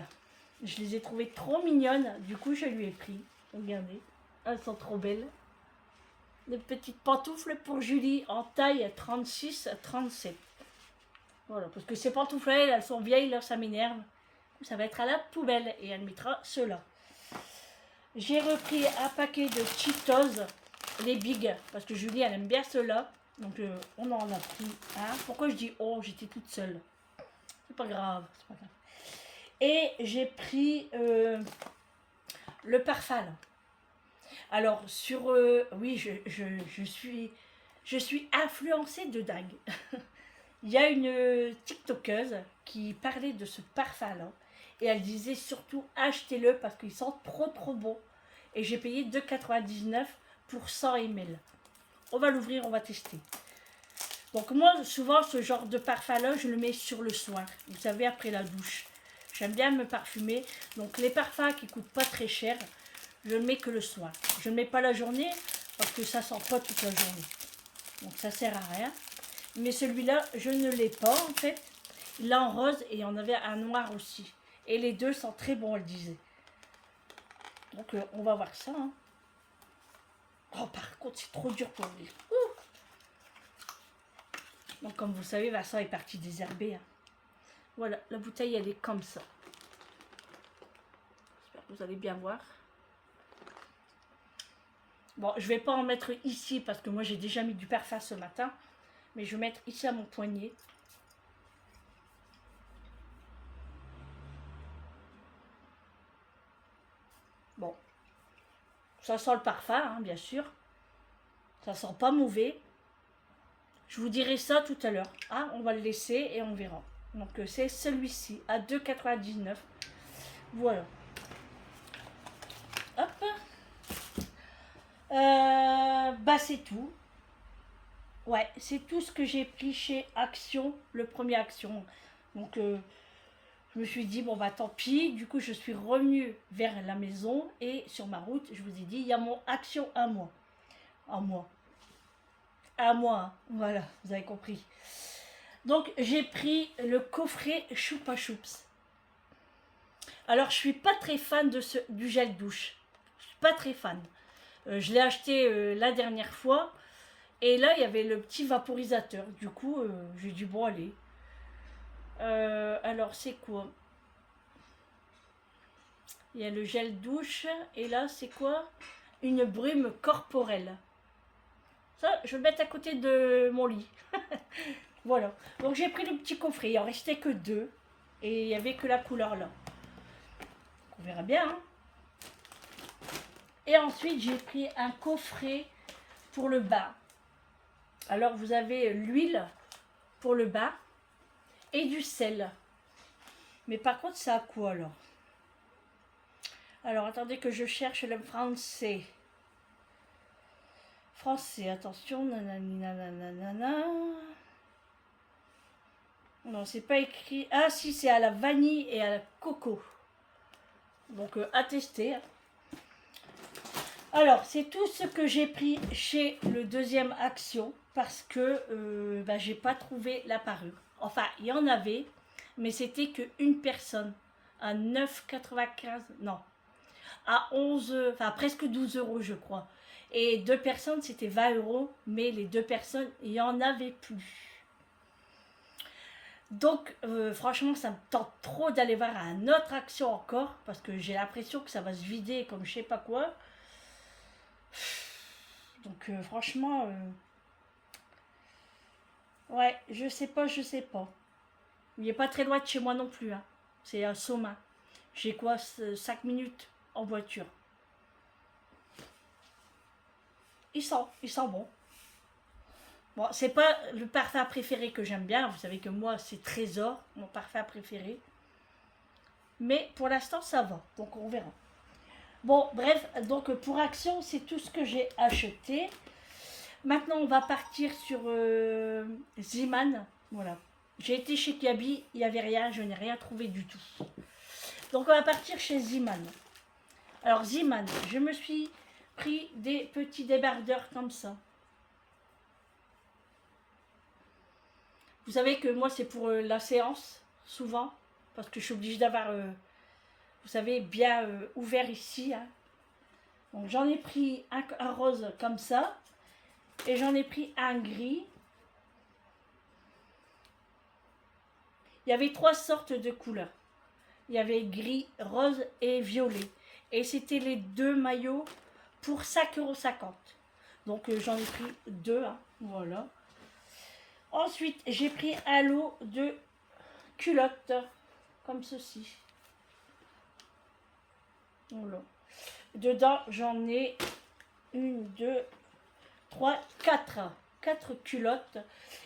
Speaker 2: Je les ai trouvées trop mignonnes. Du coup, je lui ai pris. Regardez. Elles sont trop belles. Des petites pantoufles pour Julie en taille 36-37. Voilà, parce que ces pantoufles, elles sont vieilles, là, ça m'énerve. Ça va être à la poubelle et elle mettra cela. J'ai repris un paquet de Cheetos, les Big, parce que Julie, elle aime bien cela. Donc, on en a pris un. Pourquoi je dis oh, j'étais toute seule. C'est pas grave, c'est pas grave. Et j'ai pris le parfum. Alors, oui, je suis influencée de dingue. Il y a une TikTokeuse qui parlait de ce parfum-là. Et elle disait surtout achetez-le parce qu'il sent trop bon. Et j'ai payé 2,99 € pour 100 ml. On va l'ouvrir, on va tester. Donc moi, souvent, ce genre de parfum-là, je le mets sur le soir. Vous savez, après la douche. J'aime bien me parfumer. Donc les parfums qui ne coûtent pas très cher, je ne mets que le soir. Je ne mets pas la journée parce que ça ne sent pas toute la journée. Donc ça ne sert à rien. Mais celui-là, je ne l'ai pas en fait. Il est en rose et il y en avait un noir aussi. Et les deux sont très bons, elle disait. Donc on va voir ça. Hein. Oh, par contre, c'est trop dur pour ouvrir. Donc comme vous savez, Vincent est parti désherber. Hein. Voilà, la bouteille, elle est comme ça. J'espère que vous allez bien voir. Bon, je ne vais pas en mettre ici parce que moi, j'ai déjà mis du parfum ce matin. Mais je vais mettre ici à mon poignet. Bon. Ça sent le parfum, hein, bien sûr. Ça sent pas mauvais. Je vous dirai ça tout à l'heure. Ah, on va le laisser et on verra. Donc c'est celui-ci à 2,99 €. Voilà. Hop. C'est tout. Ouais, c'est tout ce que j'ai pris chez Action, le premier Action. Donc je me suis dit, bon bah tant pis. Du coup, je suis revenue vers la maison et sur ma route, je vous ai dit, il y a mon Action à moi. À moi. À moi, hein. Voilà, vous avez compris. Donc j'ai pris le coffret Choupa Choups. Alors je suis pas très fan du gel douche. Je suis pas très fan. Je l'ai acheté la dernière fois. Et là, il y avait le petit vaporisateur. Du coup, j'ai dit, bon, allez. Alors, c'est quoi? Il y a le gel douche. Et là, c'est quoi? Une brume corporelle. Ça, je vais le mettre à côté de mon lit. Voilà. Donc, j'ai pris le petit coffret. Il en restait que 2. Et il n'y avait que la couleur là. On verra bien. Hein. Et ensuite, j'ai pris un coffret pour le bain. Alors, vous avez l'huile pour le bain et du sel. Mais par contre, c'est à quoi alors? Alors, attendez que je cherche le français. Français, attention. Nanana. Non, c'est pas écrit. Ah, si, c'est à la vanille et à la coco. Donc, à tester. Alors, c'est tout ce que j'ai pris chez le deuxième Action parce que j'ai pas trouvé la parure. Enfin, il y en avait, mais c'était qu'une personne à 9,95. Non. à 11, enfin presque 12 euros je crois. Et 2 personnes c'était 20 euros, mais les 2 personnes, il n'y en avait plus. Donc franchement ça me tente trop d'aller voir une autre action encore, parce que j'ai l'impression que ça va se vider comme je sais pas quoi. Donc franchement, ouais, je sais pas, je sais pas. Il n'est pas très loin de chez moi non plus, hein. C'est à Soma. J'ai quoi, 5 minutes en voiture. Il sent bon. Bon, c'est pas le parfum préféré que j'aime bien. Vous savez que moi, c'est Trésor, mon parfum préféré. Mais pour l'instant, ça va. Donc, on verra. Bon, bref, donc pour Action, c'est tout ce que j'ai acheté. Maintenant, on va partir sur Ziman. Voilà. J'ai été chez Kiabi, il n'y avait rien, je n'ai rien trouvé du tout. Donc, on va partir chez Ziman. Alors, Ziman, je me suis pris des petits débardeurs comme ça. Vous savez que moi, c'est pour la séance, souvent, parce que je suis obligée d'avoir, vous savez, bien ouvert ici. Hein. Donc, j'en ai pris un rose comme ça, et j'en ai pris un gris. Il y avait 3 sortes de couleurs. Il y avait gris, rose et violet. Et c'était les 2 maillots pour 5,50 €. Donc, j'en ai pris 2, hein, voilà. Ensuite, j'ai pris un lot de culottes, comme ceci. Voilà. Dedans, j'en ai 1, 2, 3, 4. 4 culottes.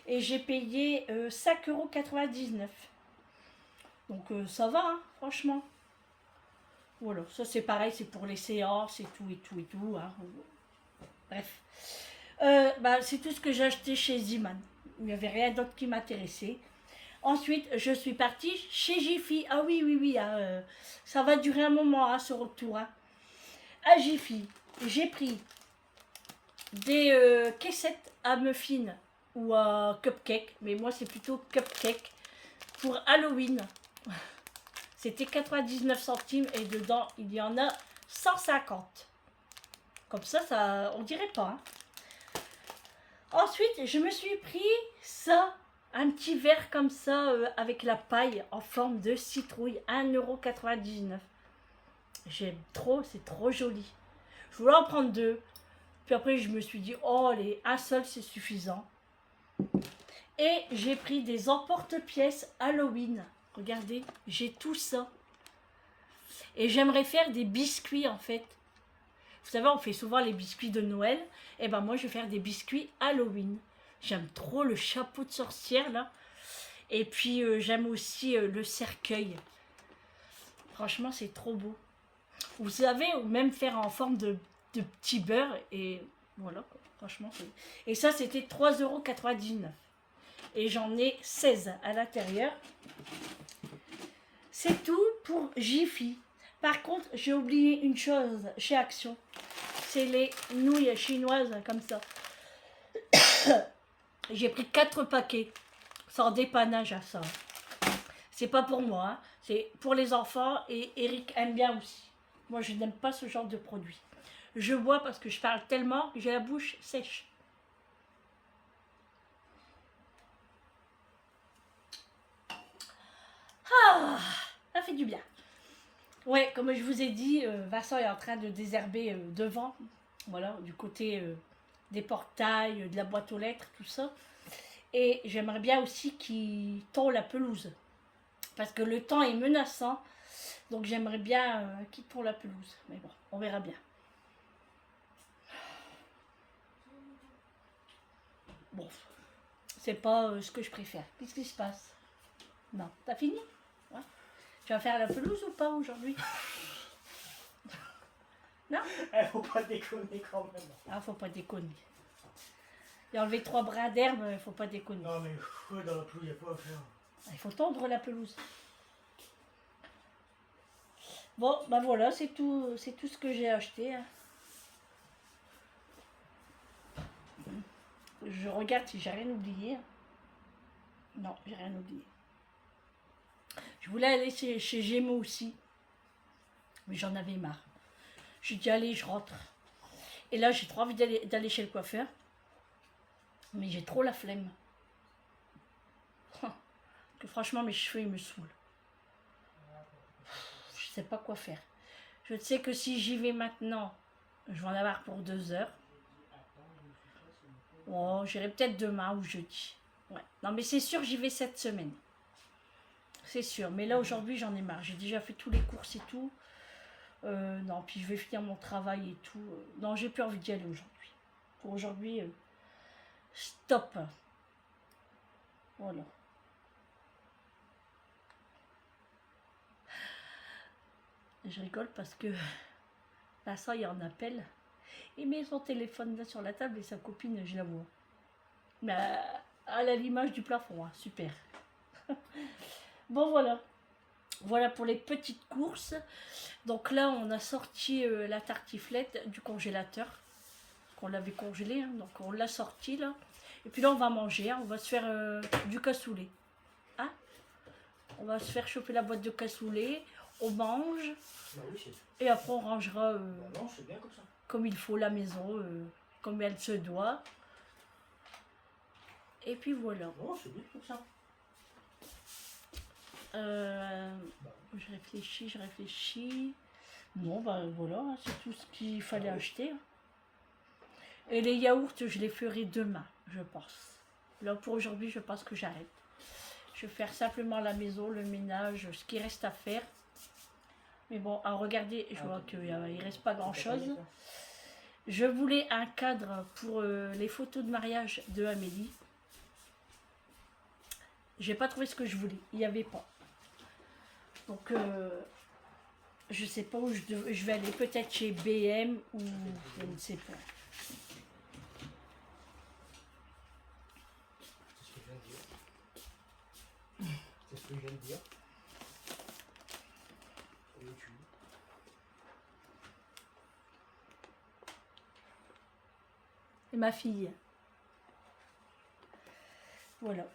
Speaker 2: Et j'ai payé 5,99 €. Donc, ça va, hein, franchement. Voilà, ça c'est pareil, c'est pour les séances et tout, et tout, et tout. Hein. Bref. C'est tout ce que j'ai acheté chez Ziman. Il n'y avait rien d'autre qui m'intéressait. Ensuite, je suis partie chez Jiffy. Ah oui, oui, oui. Hein, ça va durer un moment, hein, ce retour. Hein. À Jiffy, j'ai pris des caissettes à muffins ou à cupcake. Mais moi, c'est plutôt cupcake pour Halloween. C'était 99 centimes et dedans, il y en a 150. Comme ça on dirait pas. Hein. Ensuite, je me suis pris ça, un petit verre comme ça, avec la paille en forme de citrouille, 1,99 €. J'aime trop, c'est trop joli. Je voulais en prendre 2. Puis après, je me suis dit, oh, un seul, c'est suffisant. Et j'ai pris des emporte-pièces Halloween. Regardez, j'ai tout ça. Et j'aimerais faire des biscuits, en fait. Vous savez, on fait souvent les biscuits de Noël. Et ben moi, je vais faire des biscuits Halloween. J'aime trop le chapeau de sorcière, là. Et puis, j'aime aussi le cercueil. Franchement, c'est trop beau. Vous savez, ou même faire en forme de petit beurre. Et voilà, quoi. Franchement. Et ça, c'était 3,99 €. Et j'en ai 16 à l'intérieur. C'est tout pour Jiffy. Par contre, j'ai oublié une chose chez Action. C'est les nouilles chinoises comme ça. J'ai pris 4 paquets. Sans dépannage à ça. C'est pas pour moi. Hein. C'est pour les enfants. Et Eric aime bien aussi. Moi, je n'aime pas ce genre de produit. Je bois parce que je parle tellement que j'ai la bouche sèche. Ah, ça fait du bien. Ouais, comme je vous ai dit, Vincent est en train de désherber devant, voilà, du côté des portails, de la boîte aux lettres, tout ça. Et j'aimerais bien aussi qu'il tond la pelouse. Parce que le temps est menaçant, donc j'aimerais bien qu'il tond la pelouse. Mais bon, on verra bien. Bon, c'est pas ce que je préfère. Qu'est-ce qui se passe? Non, t'as fini? Ouais. Tu vas faire la pelouse ou pas aujourd'hui? Non?
Speaker 3: Faut pas déconner quand même.
Speaker 2: Ah, faut pas déconner. Il a enlevé 3 brins d'herbe, faut pas déconner.
Speaker 3: Non mais dans la pelouse, il n'y a pas à faire.
Speaker 2: Il faut tondre la pelouse. Bon, bah voilà, c'est tout ce que j'ai acheté. Hein. Je regarde si j'ai rien oublié. Non, j'ai rien oublié. Je voulais aller chez Gémeaux aussi, mais j'en avais marre. J'ai dit allez, je rentre. Et là, j'ai trop envie d'aller chez le coiffeur. Mais j'ai trop la flemme. Que franchement, mes cheveux, ils me saoulent. Je sais pas quoi faire. Je sais que si j'y vais maintenant, je vais en avoir pour 2 heures. Oh, j'irai peut-être demain ou jeudi. Ouais. Non, mais c'est sûr, j'y vais cette semaine. C'est sûr. Mais là, aujourd'hui, j'en ai marre. J'ai déjà fait tous les courses et tout. Non, puis je vais finir mon travail et tout. Non, j'ai plus envie d'y aller aujourd'hui. Pour aujourd'hui, stop. Voilà. Je rigole parce que là, ça, il en appelle. Il met son téléphone là sur la table et sa copine, je la vois. Mais elle a l'image du plafond, hein. Super. Bon, voilà. Voilà pour les petites courses. Donc là, on a sorti la tartiflette du congélateur. Parce qu'on l'avait congelée, hein, donc on l'a sorti là. Et puis là, on va manger, hein, on va se faire du cassoulet. Hein, on va se faire chauffer la boîte de cassoulet, on mange.
Speaker 3: Bah oui,
Speaker 2: et après, on rangera
Speaker 3: non, c'est bien comme ça.
Speaker 2: comme il faut la maison, comme elle se doit. Et puis voilà.
Speaker 3: Non, c'est bien comme ça.
Speaker 2: Je réfléchis. Non, bah voilà, hein, c'est tout ce qu'il fallait acheter. Et les yaourts, je les ferai demain, je pense. Là, pour aujourd'hui, je pense que j'arrête. Je vais faire simplement la maison, le ménage, ce qui reste à faire. Mais bon, à regarder, je vois qu'il ne reste pas grand-chose. Je voulais un cadre pour les photos de mariage de Amélie. J'ai pas trouvé ce que je voulais, il n'y avait pas. Donc, je sais pas où je vais aller, peut-être chez BM ou je ne sais pas.
Speaker 3: C'est ce que je viens de dire. Et tu...
Speaker 2: Et ma fille. Voilà.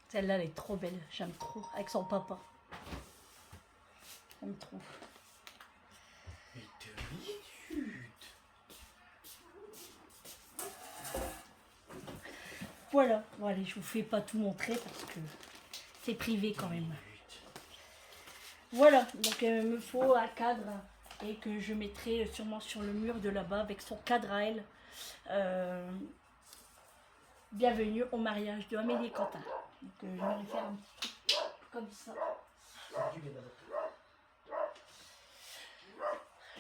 Speaker 2: Celle-là, elle est trop belle. J'aime trop. Avec son papa. J'aime trop.
Speaker 3: Mais t'es minute.
Speaker 2: Voilà. Bon, allez, je vous fais pas tout montrer parce que c'est privé quand même. Voilà. Donc, il me faut un cadre et que je mettrai sûrement sur le mur de là-bas avec son cadre à elle. Bienvenue au mariage de Amélie et Quentin. Donc, je vais faire un petit truc comme ça.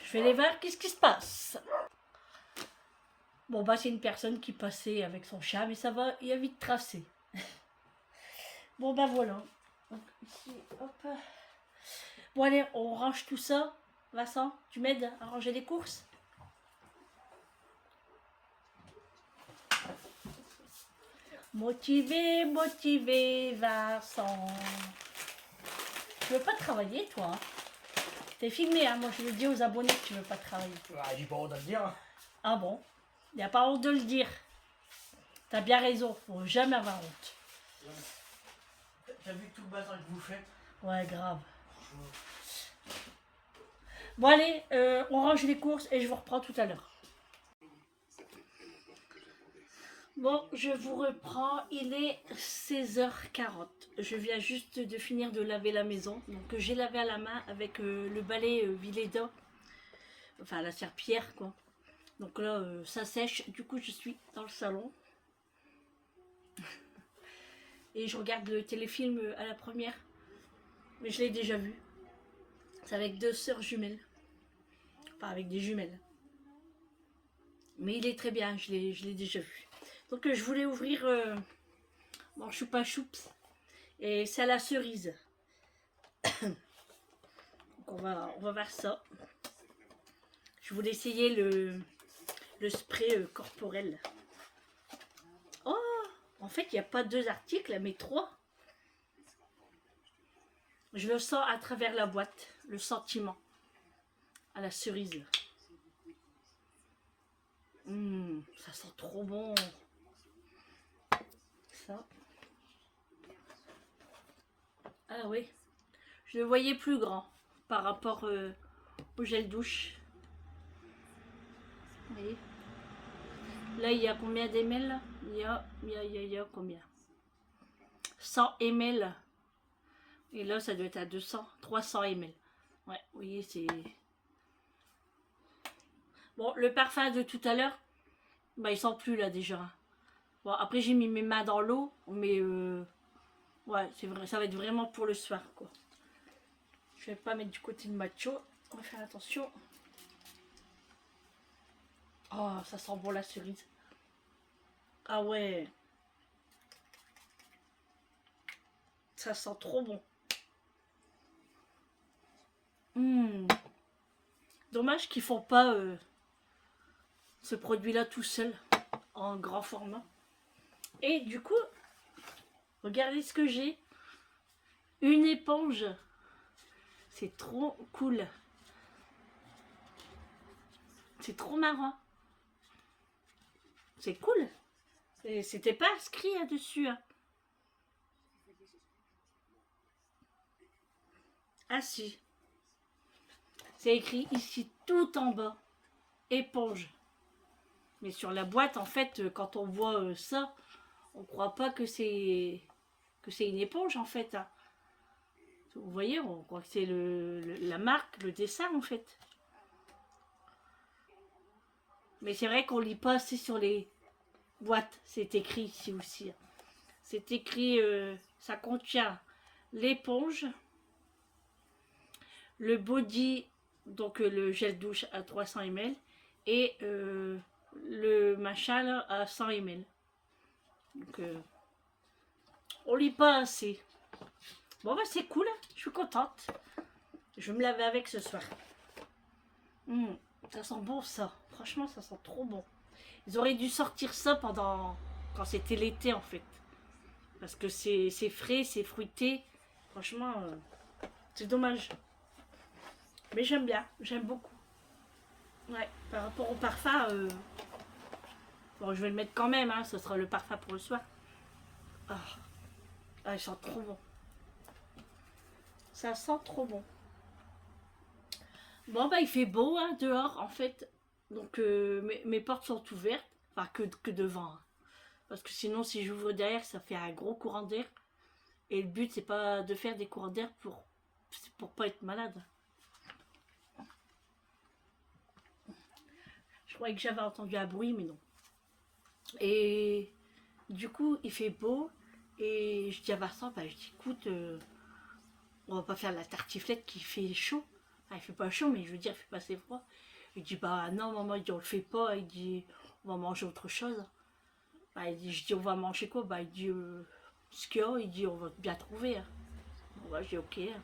Speaker 2: Je vais aller voir qu'est-ce qui se passe. Bon, bah, c'est une personne qui passait avec son chat, mais ça va, il a vite tracé. Bon, bah, voilà. Donc, ici, hop. Bon, allez, on range tout ça. Vincent, tu m'aides à ranger les courses? Motivé, motivé, Vincent. Tu veux pas travailler, toi? T'es filmé, hein? Moi, je le dis aux abonnés que tu veux pas travailler.
Speaker 3: Ah, j'ai pas honte de le dire.
Speaker 2: Ah bon? Il n'y a pas honte de le dire. T'as bien raison, faut jamais avoir honte.
Speaker 3: T'as vu tout le bazar que vous faites?
Speaker 2: Ouais, grave. Bon, allez, on range les courses et je vous reprends tout à l'heure. Bon, je vous reprends, il est 16h40. Je viens juste de finir de laver la maison. Donc j'ai lavé à la main avec le balai Vileda. Enfin la serpillière quoi. Donc là ça sèche. Du coup je suis dans le salon. Et je regarde le téléfilm à la première. Mais je l'ai déjà vu. C'est avec 2 sœurs jumelles. Enfin avec des jumelles. Mais il est très bien, je l'ai déjà vu. Donc je voulais ouvrir mon choupa choups et c'est à la cerise. Donc on va voir ça. Je voulais essayer le spray corporel. Oh, en fait il n'y a pas 2 articles mais 3. Je le sens à travers la boîte, le sentiment à la cerise. Ça sent trop bon. Ça. Ah oui. Je le voyais plus grand par rapport au gel douche. Vous voyez. Là, il y a combien d'ml là? Il y a combien? 100 ml. Et là, ça doit être à 200, 300 ml. Ouais, vous voyez, c'est... Bon, le parfum de tout à l'heure, bah, il sent plus là déjà. Bon, après, j'ai mis mes mains dans l'eau, mais ouais, c'est vrai, ça va être vraiment pour le soir, quoi. Je vais pas mettre du côté de macho. On va faire attention. Oh, ça sent bon la cerise. Ah ouais. Ça sent trop bon. Dommage qu'ils font pas ce produit-là tout seul, en grand format. Et du coup, regardez ce que j'ai. Une éponge. C'est trop cool. C'est trop marrant. C'est cool. C'était pas inscrit là-dessus. Hein. Ah si. C'est écrit ici tout en bas. Éponge. Mais sur la boîte, en fait, quand on voit ça, on croit pas que c'est une éponge en fait. Hein. Vous voyez, on croit que c'est la marque, le dessin en fait. Mais c'est vrai qu'on lit pas assez sur les boîtes. C'est écrit ici aussi. C'est écrit, ça contient l'éponge, le body, donc le gel douche à 300 ml et le machin là, à 100 ml. Donc on lit pas assez. Bon bah c'est cool, je suis contente. Je vais me laver avec ce soir. Ça sent bon ça. Franchement ça sent trop bon. Ils auraient dû sortir ça quand c'était l'été en fait. Parce que c'est frais, c'est fruité. Franchement, c'est dommage. Mais j'aime bien, j'aime beaucoup. Ouais, par rapport au parfum, bon je vais le mettre quand même, hein, ce sera le parfum pour le soir. Ah, il sent trop bon. Ça sent trop bon. Bon bah il fait beau hein, dehors en fait. Donc mes portes sont ouvertes. Enfin que devant. Hein. Parce que sinon si j'ouvre derrière ça fait un gros courant d'air. Et le but c'est pas de faire des courants d'air pour pas être malade. Je croyais que j'avais entendu un bruit mais non. Et du coup il fait beau. Et je dis à Vincent, bah, je dis écoute, on va pas faire la tartiflette qui fait chaud. Enfin, il fait pas chaud, mais je veux dire, il fait pas assez froid. Il dit bah non maman, il dit on le fait pas, il dit on va manger autre chose. Bah, il dit, je dis on va manger quoi? Bah il dit ce qu'il y a, il dit on va bien trouver. Hein. Bon, bah, je dis ok. Hein.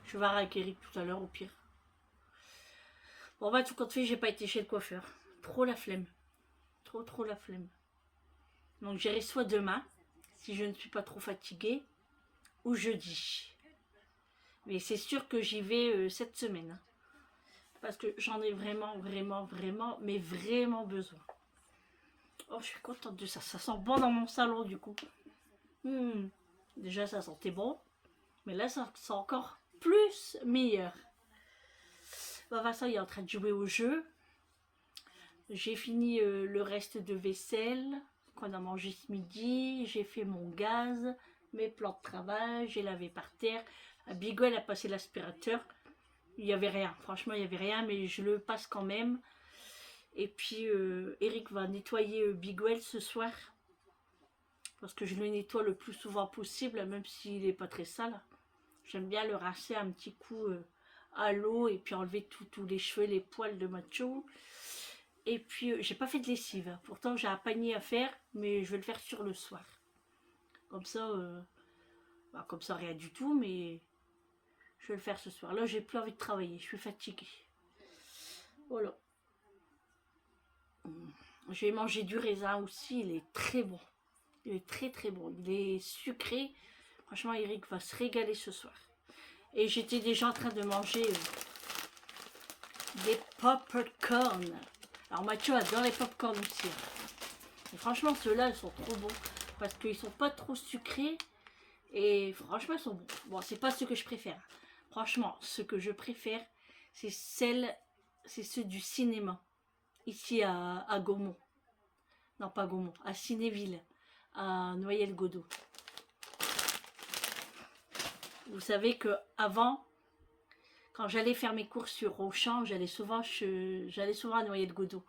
Speaker 2: Je vais voir avec Eric tout à l'heure au pire. Bon bah tout compte fait, j'ai pas été chez le coiffeur. Trop la flemme. Trop la flemme. Donc j'irai soit demain, si je ne suis pas trop fatiguée, ou jeudi. Mais c'est sûr que j'y vais cette semaine. Hein. Parce que j'en ai vraiment besoin. Oh, je suis contente de ça. Ça sent bon dans mon salon, du coup. Déjà, ça sentait bon. Mais là, ça sent encore plus meilleur. Bon, Vincent, il est en train de jouer au jeu. J'ai fini le reste de vaisselle qu'on a mangé ce midi. J'ai fait mon gaz, mes plans de travail. J'ai lavé par terre. Bigwell a passé l'aspirateur. Il n'y avait rien. Franchement, il n'y avait rien. Mais je le passe quand même. Et puis, Eric va nettoyer Bigwell ce soir. Parce que je le nettoie le plus souvent possible. Même s'il n'est pas très sale. J'aime bien le rincer un petit coup à l'eau. Et puis enlever tous les cheveux, les poils de macho. Et puis, j'ai pas fait de lessive. Pourtant, j'ai un panier à faire. Mais je vais le faire sur le soir. Comme ça, rien du tout. Mais je vais le faire ce soir. Là, j'ai plus envie de travailler. Je suis fatiguée. Voilà. J'ai mangé du raisin aussi. Il est très bon. Il est très bon. Il est sucré. Franchement, Eric va se régaler ce soir. Et j'étais déjà en train de manger des popcorn. Alors Mathieu adore les popcorn aussi. Et franchement, ceux-là, ils sont trop bons. Parce qu'ils sont pas trop sucrés. Et franchement, ils sont bons. Bon, c'est pas ce que je préfère. Franchement, ce que je préfère, c'est ceux du cinéma. Ici à Gaumont. Non, pas Gaumont, à Cinéville, à Noyelles-Godault. Vous savez que avant, quand j'allais faire mes courses sur Auchan, j'allais souvent à Noyelles-Godault.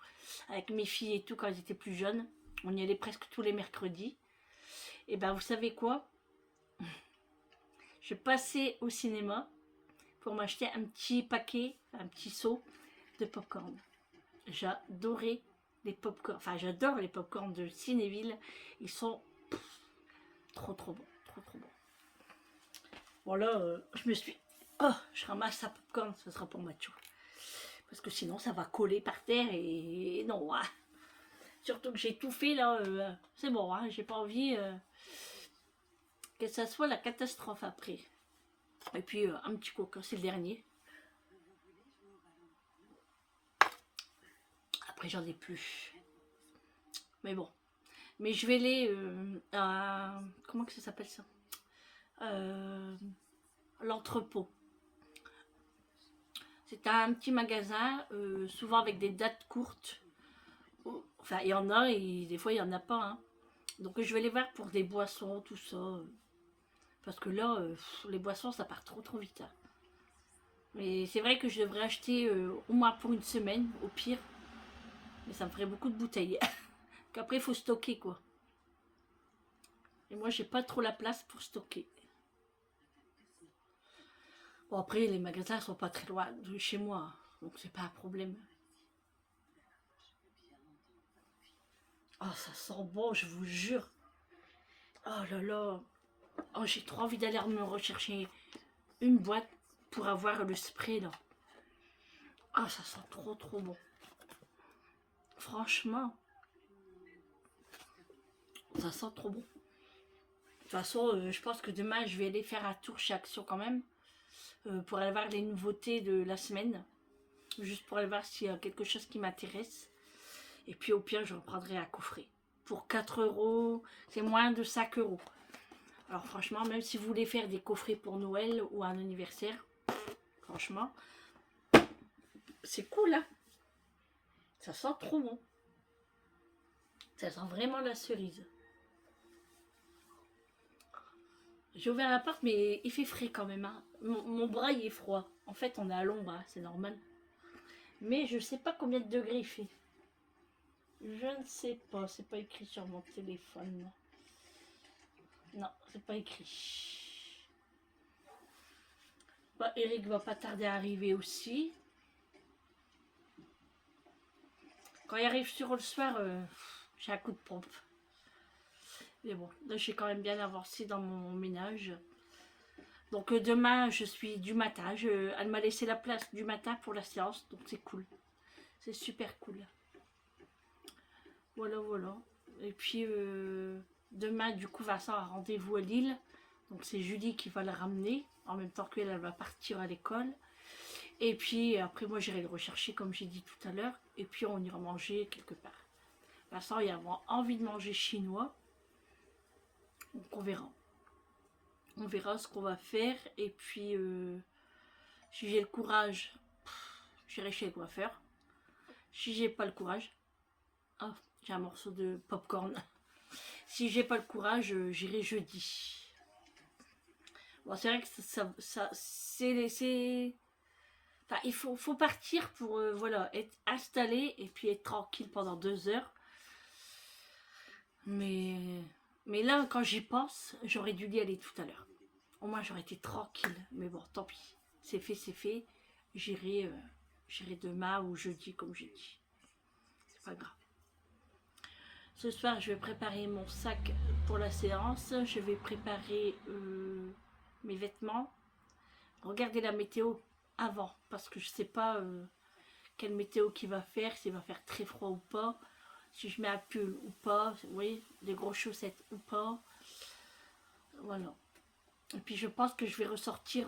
Speaker 2: Avec mes filles et tout, quand elles étaient plus jeunes. On y allait presque tous les mercredis. Et ben, vous savez quoi? Je passais au cinéma pour m'acheter un petit paquet, un petit seau de popcorn. J'adorais les popcorn, enfin j'adore les popcorn de Cinéville. Ils sont trop bons, trop bons. Bon là, je me suis... Oh, je ramasse sa popcorn, ce sera pour Mathieu. Parce que sinon ça va coller par terre et non. Hein. Surtout que j'ai tout fait là, c'est bon, hein, j'ai pas envie que ça soit la catastrophe après. Et puis un petit coca, c'est le dernier. Après j'en ai plus. Mais bon. Mais je vais aller à... Comment que ça s'appelle ça, l'entrepôt. C'est un petit magasin, souvent avec des dates courtes. Enfin, il y en a et des fois, il n'y en a pas. Hein. Donc, je vais les voir pour des boissons, tout ça. Parce que là, les boissons, ça part trop vite. Hein. Mais c'est vrai que je devrais acheter au moins pour une semaine, au pire. Mais ça me ferait beaucoup de bouteilles. Qu'après, il faut stocker, quoi. Et moi, j'ai pas trop la place pour stocker. Bon, après, les magasins sont pas très loin de chez moi. Donc, c'est pas un problème. Oh, ça sent bon, je vous jure. Oh là là. Oh, j'ai trop envie d'aller me rechercher une boîte pour avoir le spray, là. Ah, ça sent trop bon. Franchement. Ça sent trop bon. De toute façon, je pense que demain, je vais aller faire un tour chez Action quand même. Pour aller voir les nouveautés de la semaine. Juste pour aller voir s'il y a quelque chose qui m'intéresse. Et puis au pire, je reprendrai un coffret. Pour 4 €, c'est moins de 5 €. Alors franchement, même si vous voulez faire des coffrets pour Noël ou un anniversaire, franchement, c'est cool, hein. Ça sent trop bon. Ça sent vraiment la cerise. J'ai ouvert la porte, mais il fait frais quand même. Hein. Mon bras, il est froid. En fait, on est à l'ombre, hein, c'est normal. Mais je sais pas combien de degrés il fait. Je ne sais pas, c'est pas écrit sur mon téléphone. Non, c'est pas écrit. Bah, Eric va pas tarder à arriver aussi. Quand il arrive sur le soir, j'ai un coup de pompe. Mais bon, là j'ai quand même bien avancé dans mon ménage. Donc demain, je suis du matin. Elle m'a laissé la place du matin pour la séance, donc c'est cool. C'est super cool. Voilà. Et puis demain, du coup, Vincent a rendez-vous à Lille. Donc c'est Julie qui va la ramener. En même temps qu'elle va partir à l'école. Et puis après, moi, j'irai le rechercher, comme j'ai dit tout à l'heure. Et puis on ira manger quelque part. Vincent, il a envie de manger chinois. Donc on verra. On verra ce qu'on va faire. Et puis, si j'ai le courage, j'irai chez le coiffeur. Si j'ai pas le courage... Oh, j'ai un morceau de popcorn. Si j'ai pas le courage, j'irai jeudi. Bon, c'est vrai que c'est... Enfin, il faut partir pour voilà, être installé et puis être tranquille pendant 2 heures. Mais là, quand j'y pense, j'aurais dû y aller tout à l'heure. Au moins, j'aurais été tranquille. Mais bon, tant pis. C'est fait, c'est fait. J'irai demain ou jeudi, comme j'ai dit. C'est pas grave. Ce soir, je vais préparer mon sac pour la séance. Je vais préparer mes vêtements. Regardez la météo avant, parce que je sais pas quelle météo qui va faire, s'il va faire très froid ou pas, si je mets un pull ou pas, vous voyez, des grosses chaussettes ou pas. Voilà. Et puis je pense que je vais ressortir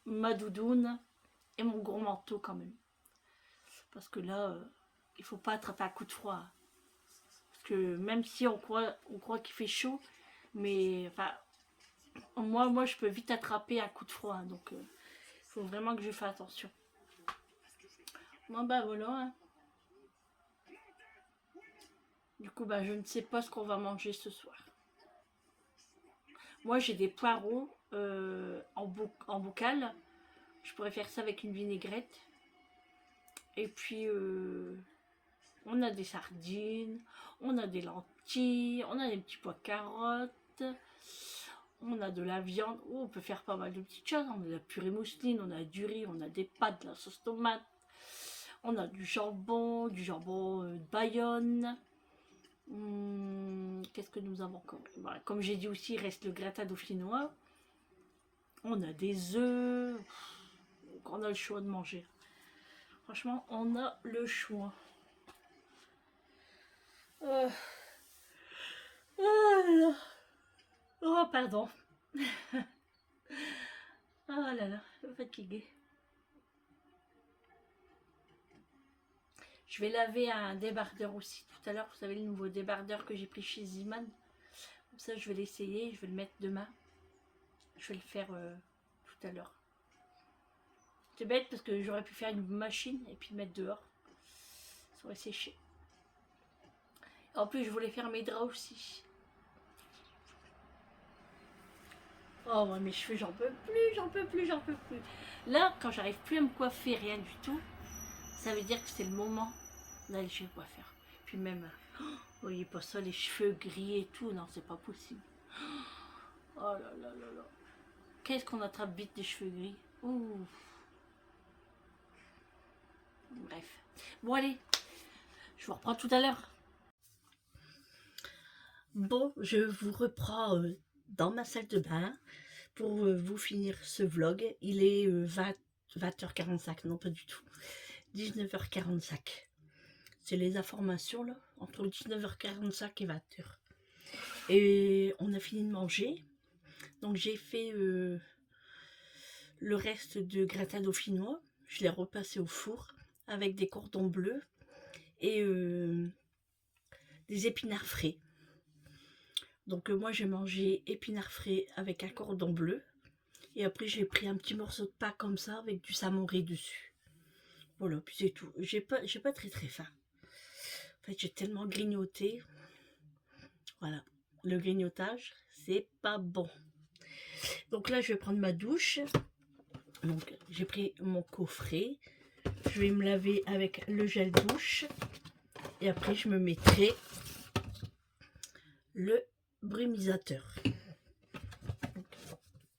Speaker 2: ma doudoune et mon gros manteau quand même. Parce que là, il faut pas attraper un coup de froid. Parce que même si on croit qu'il fait chaud, mais enfin, Moi, je peux vite attraper un coup de froid, donc il faut vraiment que je fasse attention. Bon, bah voilà. Hein. Du coup, bah, je ne sais pas ce qu'on va manger ce soir. Moi, j'ai des poireaux en bocal. Je pourrais faire ça avec une vinaigrette. Et puis, on a des sardines, on a des lentilles, on a des petits pois carottes, on a de la viande. Oh, on peut faire pas mal de petites choses. On a de la purée mousseline, on a du riz, on a des pâtes, de la sauce tomate. On a du jambon de Bayonne. Qu'est-ce que nous avons encore? Voilà, comme j'ai dit aussi, il reste le gratin dauphinois. On a des œufs. On a le choix de manger. Franchement, on a le choix. Oh pardon. Oh là là, fatiguée. Je vais laver un débardeur aussi tout à l'heure. Vous savez, le nouveau débardeur que j'ai pris chez Ziman. Comme ça, je vais l'essayer. Je vais le mettre demain. Je vais le faire tout à l'heure. C'est bête parce que j'aurais pu faire une machine et puis le mettre dehors. Ça aurait séché. En plus, je voulais faire mes draps aussi. Oh, ouais, mes cheveux, j'en peux plus, j'en peux plus, j'en peux plus. Là, quand j'arrive plus à me coiffer, rien du tout, ça veut dire que c'est le moment d'aller chez le coiffeur. Puis même, vous voyez pas ça, les cheveux gris et tout, non, c'est pas possible. Oh là là là là. Qu'est-ce qu'on attrape vite des cheveux gris. Ouh. Bref. Bon, allez, je vous reprends tout à l'heure. Bon, je vous reprends dans ma salle de bain pour vous finir ce vlog. Il est 20h45, non pas du tout, 19h45. C'est les informations là, entre 19h45 et 20h. Et on a fini de manger. Donc j'ai fait le reste de gratin dauphinois. Je l'ai repassé au four avec des cordons bleus et des épinards frais. Donc moi j'ai mangé épinards frais avec un cordon bleu. Et après j'ai pris un petit morceau de pain comme ça avec du samouraï dessus. Voilà, puis c'est tout. J'ai pas très faim. En fait j'ai tellement grignoté. Voilà, le grignotage c'est pas bon. Donc là je vais prendre ma douche. Donc j'ai pris mon coffret. Je vais me laver avec le gel douche. Et après je me mettrai le brumisateur.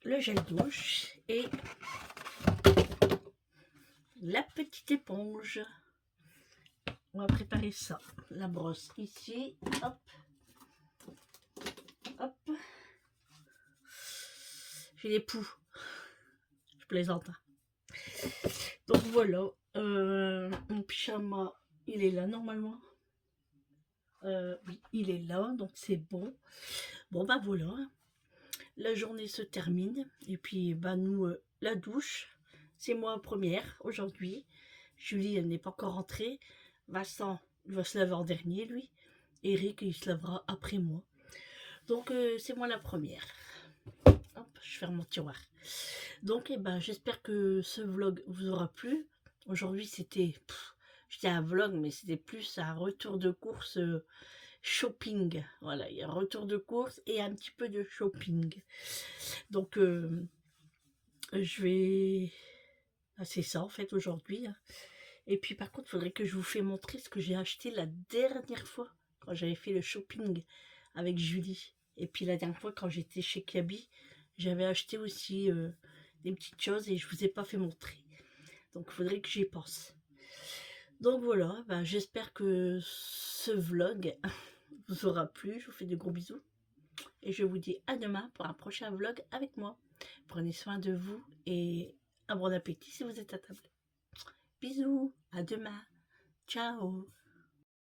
Speaker 2: Le gel douche et la petite éponge. On va préparer ça. La brosse ici. Hop. Hop. J'ai des poux. Je plaisante. Donc voilà. Mon pyjama, il est là normalement. Oui, il est là. Donc c'est bon. Bon bah voilà. La journée se termine. Et puis bah nous, la douche. C'est moi première aujourd'hui. Julie, elle n'est pas encore rentrée. Vincent, il va se laver en dernier, lui. Eric, il se lavera après moi. Donc, c'est moi la première. Hop, je ferme mon tiroir. Donc, j'espère que ce vlog vous aura plu. Aujourd'hui, c'était... Je dis un vlog, mais c'était plus un retour de course shopping. Voilà, il y a un retour de course et un petit peu de shopping. Donc, je vais... C'est ça, en fait, aujourd'hui. Et puis, par contre, il faudrait que je vous fasse montrer ce que j'ai acheté la dernière fois, quand j'avais fait le shopping avec Julie. Et puis, la dernière fois, quand j'étais chez Kaby, j'avais acheté aussi des petites choses et je ne vous ai pas fait montrer. Donc, il faudrait que j'y pense. Donc, voilà, j'espère que ce vlog vous aura plu. Je vous fais de gros bisous. Et je vous dis à demain pour un prochain vlog avec moi. Prenez soin de vous et un bon appétit si vous êtes à table. Bisous, à demain, ciao.